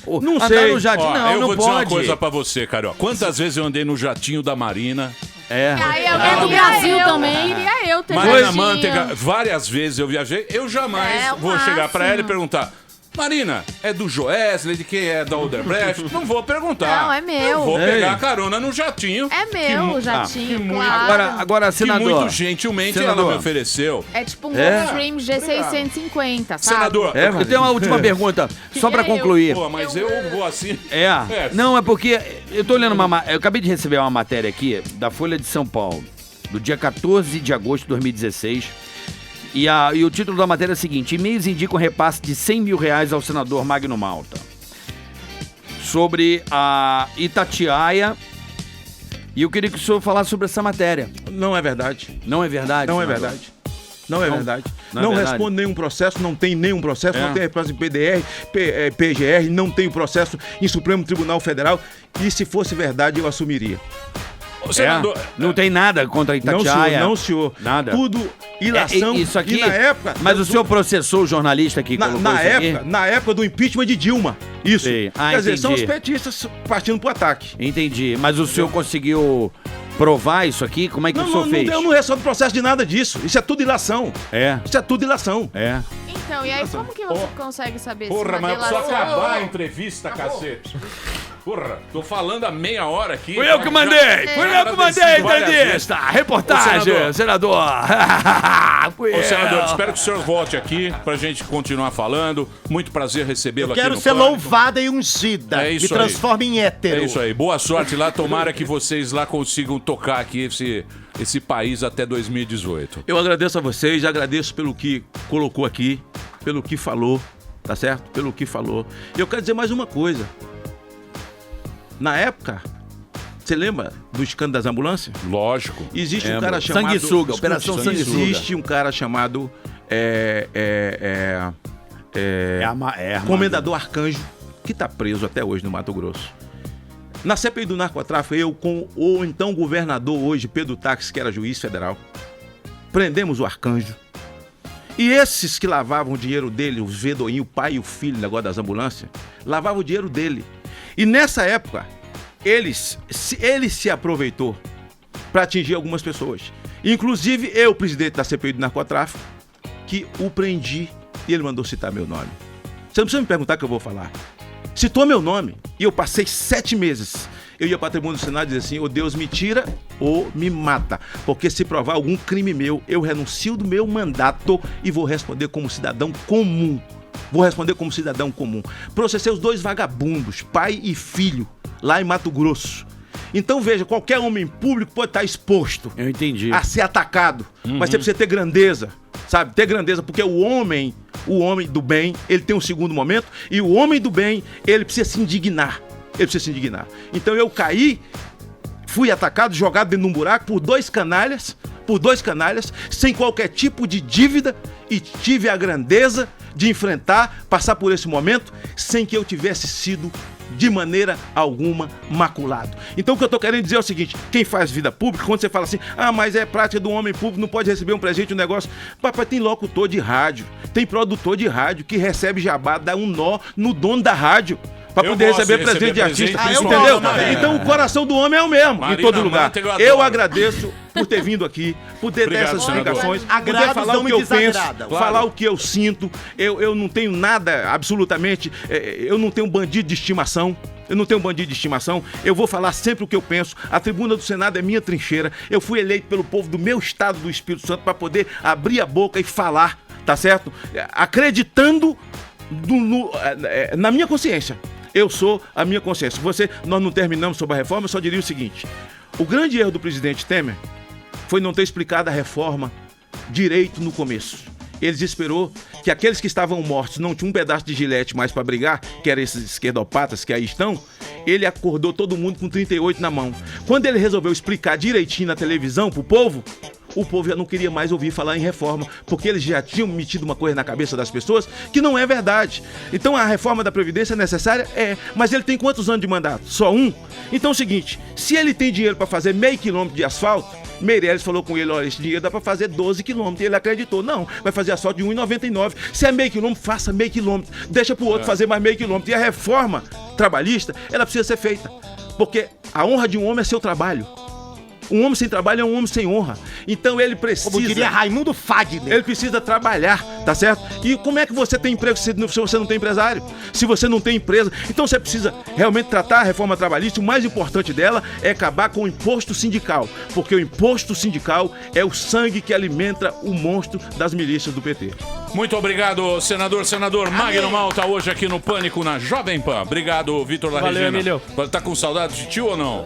Não Andar sei. no jardim, Ó, não, eu não vou pode. dizer uma coisa pra você, Carioca. Quantas vezes eu andei no jatinho da Marina? É. É do Brasil também. Queria eu ter Marina jeitinho. Manteiga, várias vezes eu viajei. Eu jamais vou chegar pra ela e perguntar: Marina, é do Joesley, de quem é da Odebrecht? Não vou perguntar. Não, é meu. Eu vou Ei. pegar carona no jatinho. É meu o jatinho, que claro. Agora, senador. Que muito gentilmente Senador. ela me ofereceu. É tipo um Gulfstream G650, sabe? Senador, Eu tenho uma última pergunta, só pra concluir. Pô, mas eu vou assim. Não, é porque eu tô olhando eu acabei de receber uma matéria aqui da Folha de São Paulo, do dia 14 de agosto de 2016. E o título da matéria é o seguinte: e-mails indicam repasse de R$100 mil ao senador Magno Malta. Sobre a Itatiaia. E eu queria que o senhor falasse sobre essa matéria. Não é verdade. Não é verdade? Não é senador? verdade. Não é verdade. Não é Não verdade. responde nenhum processo, não tem nenhum processo, É. não tem processo em PDR, PGR, não tem processo em Supremo Tribunal Federal. E se fosse verdade, eu assumiria. Senador, Não tem nada contra a Itatiaia? Não, senhor. Nada. Tudo ilação. Isso aqui. E na época. Mas o senhor processou o jornalista que colocou isso aqui? Na época do impeachment de Dilma. Isso. Sei. Quer dizer, são os entendi. petistas partindo pro ataque. Entendi. Mas o senhor conseguiu provar isso aqui? Como é que o senhor fez? Eu não respondo processo de nada disso. Isso é tudo ilação. É. Isso é tudo ilação. É. Então, e aí como que você consegue saber porra, se mas uma só delação... acabar a entrevista, cacete. Porra, tô falando há meia hora aqui. Fui eu que mandei! Fui eu que mandei a entrevista! Reportagem, senador! Ô, senador, espero que o senhor volte aqui pra gente continuar falando. Muito prazer recebê-lo aqui no Quero ser Pânico. louvada e ungida. É isso Me transforma em hétero. É isso aí. Boa sorte lá. Tomara que vocês lá consigam tocar aqui esse país até 2018. Eu agradeço a vocês, agradeço pelo que colocou aqui, pelo que falou, tá certo? Pelo que falou. E eu quero dizer mais uma coisa. Na época, você lembra do escândalo das ambulâncias? Lógico. Existe um cara chamado... Sanguessuga, Operação Sanguessuga. Existe um cara chamado... Comendador Arcanjo, que tá preso até hoje no Mato Grosso. Na CPI do narcotráfico, eu com o então governador hoje, Pedro Táxi, que era juiz federal, prendemos o Arcanjo. E esses que lavavam o dinheiro dele, os Vedoinho, o pai e o filho, negócio das ambulâncias, lavavam o dinheiro dele. E nessa época, ele se aproveitou para atingir algumas pessoas. Inclusive eu, presidente da CPI do narcotráfico, que o prendi e ele mandou citar meu nome. Você não precisa me perguntar o que eu vou falar. Citou meu nome e eu passei 7 meses. Eu ia para a tribuna do Senado e dizia assim: ou Deus me tira ou me mata. Porque se provar algum crime meu, eu renuncio do meu mandato e vou responder como cidadão comum. Processei os 2 vagabundos, pai e filho, lá em Mato Grosso. Então veja, qualquer homem público pode estar exposto. Eu entendi. A ser atacado. Mas você precisa ter grandeza. sabe? Ter grandeza, porque o homem do bem, ele tem um segundo momento, e o homem do bem, ele precisa se indignar. Ele precisa se indignar. Então eu caí, fui atacado, jogado dentro de um buraco por dois canalhas, sem qualquer tipo de dívida, e tive a grandeza de enfrentar, passar por esse momento, sem que eu tivesse sido de maneira alguma maculado. Então o que eu tô querendo dizer é o seguinte: quem faz vida pública, quando você fala assim, mas é prática do homem público, não pode receber um presente, um negócio. Papai, tem locutor de rádio, tem produtor de rádio que recebe jabá, dá um nó no dono da rádio pra poder receber presente de artista, entendeu? Então o coração do homem é o mesmo, Marina, em todo lugar. Eu agradeço por ter vindo aqui, por ter essas explicações, poder falar o que eu penso, falar o que eu sinto. Eu não tenho nada, absolutamente, eu não tenho bandido de estimação. Eu vou falar sempre o que eu penso. A tribuna do Senado é minha trincheira. Eu fui eleito pelo povo do meu estado do Espírito Santo para poder abrir a boca e falar, tá certo? Acreditando na minha consciência. Eu sou a minha consciência. Nós não terminamos sobre a reforma, eu só diria o seguinte: o grande erro do presidente Temer foi não ter explicado a reforma direito no começo. Ele esperou que aqueles que estavam mortos não tinham um pedaço de gilete mais para brigar, que eram esses esquerdopatas que aí estão. Ele acordou todo mundo com 38 na mão. Quando ele resolveu explicar direitinho na televisão pro povo, o povo já não queria mais ouvir falar em reforma, porque eles já tinham metido uma coisa na cabeça das pessoas que não é verdade. Então a reforma da Previdência é necessária? É. Mas ele tem quantos anos de mandato? Só um? Então é o seguinte: se ele tem dinheiro para fazer meio quilômetro de asfalto, Meirelles falou com ele: olha, esse dinheiro dá para fazer 12 quilômetros. E ele acreditou: não, vai fazer asfalto de 1,99. Se é meio quilômetro, faça meio quilômetro. Deixa pro outro fazer mais meio quilômetro. E a reforma trabalhista, ela precisa ser feita. Porque a honra de um homem é seu trabalho. Um homem sem trabalho é um homem sem honra. Então ele precisa... Como diria Raimundo Fagner. Ele precisa trabalhar, tá certo? E como é que você tem emprego se você não tem empresário? Se você não tem empresa? Então você precisa realmente tratar a reforma trabalhista. O mais importante dela é acabar com o imposto sindical. Porque o imposto sindical é o sangue que alimenta o monstro das milícias do PT. Muito obrigado, senador Magno Malta, hoje aqui no Pânico, na Jovem Pan. Obrigado, Vitor La Regina. Emílio. Tá com saudade de tio ou não?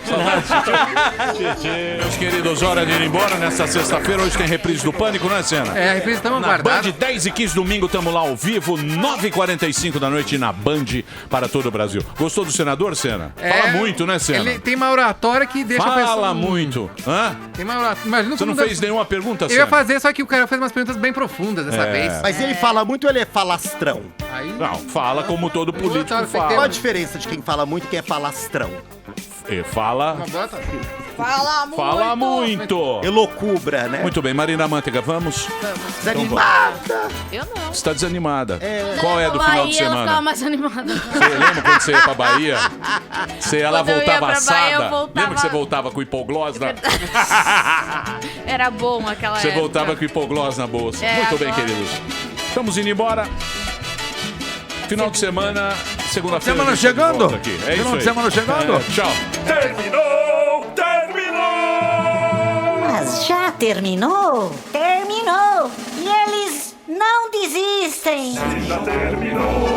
Saudade de tio? Meus queridos, hora de ir embora nesta sexta-feira. Hoje tem reprise do Pânico, né, Senna? É, a reprise estamos na guardados. Band, 10h15 domingo, estamos lá ao vivo, 9h45 da noite na Band para todo o Brasil. Gostou do senador, Senna? Fala muito, né, Senna? Ele tem uma oratória que deixa a pessoa... Fala muito. Hã? Tem uma oratória. Imagina. Você não fez nenhuma pergunta, Senna? Eu ia fazer, só que o cara fez umas perguntas bem profundas dessa vez. Mas ele fala muito ou ele é falastrão? Não, fala como todo político fala. Qual a diferença de quem fala muito e quem é falastrão? Fala muito. Elocubra, né? Muito bem, Marina Manteiga, vamos? Desanimada. Eu não. Você tá desanimada. Qual é do final de Bahia, eu semana? ficava mais animada. Você lembra quando você ia pra Bahia? Você ia lá, Quando eu ia voltava pra Bahia, eu assada? voltava- Lembra que você voltava com hipoglós na... Era bom aquela Você época. voltava com hipoglós na bolsa. É, Muito bem, agora- queridos. Estamos indo embora. Final de semana, segunda-feira. Semana a gente chegando. volta aqui. É Final isso de aí. semana chegando. Tchau. Mas já terminou? Terminou! E eles não desistem! Já terminou,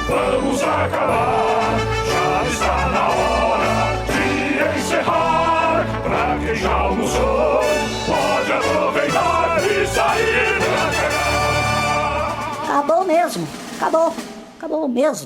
vamos acabar. Já está na hora de encerrar. Pra quem já almoçou, pode aproveitar e sair pra cá. Acabou mesmo! Acabou! Acabou mesmo!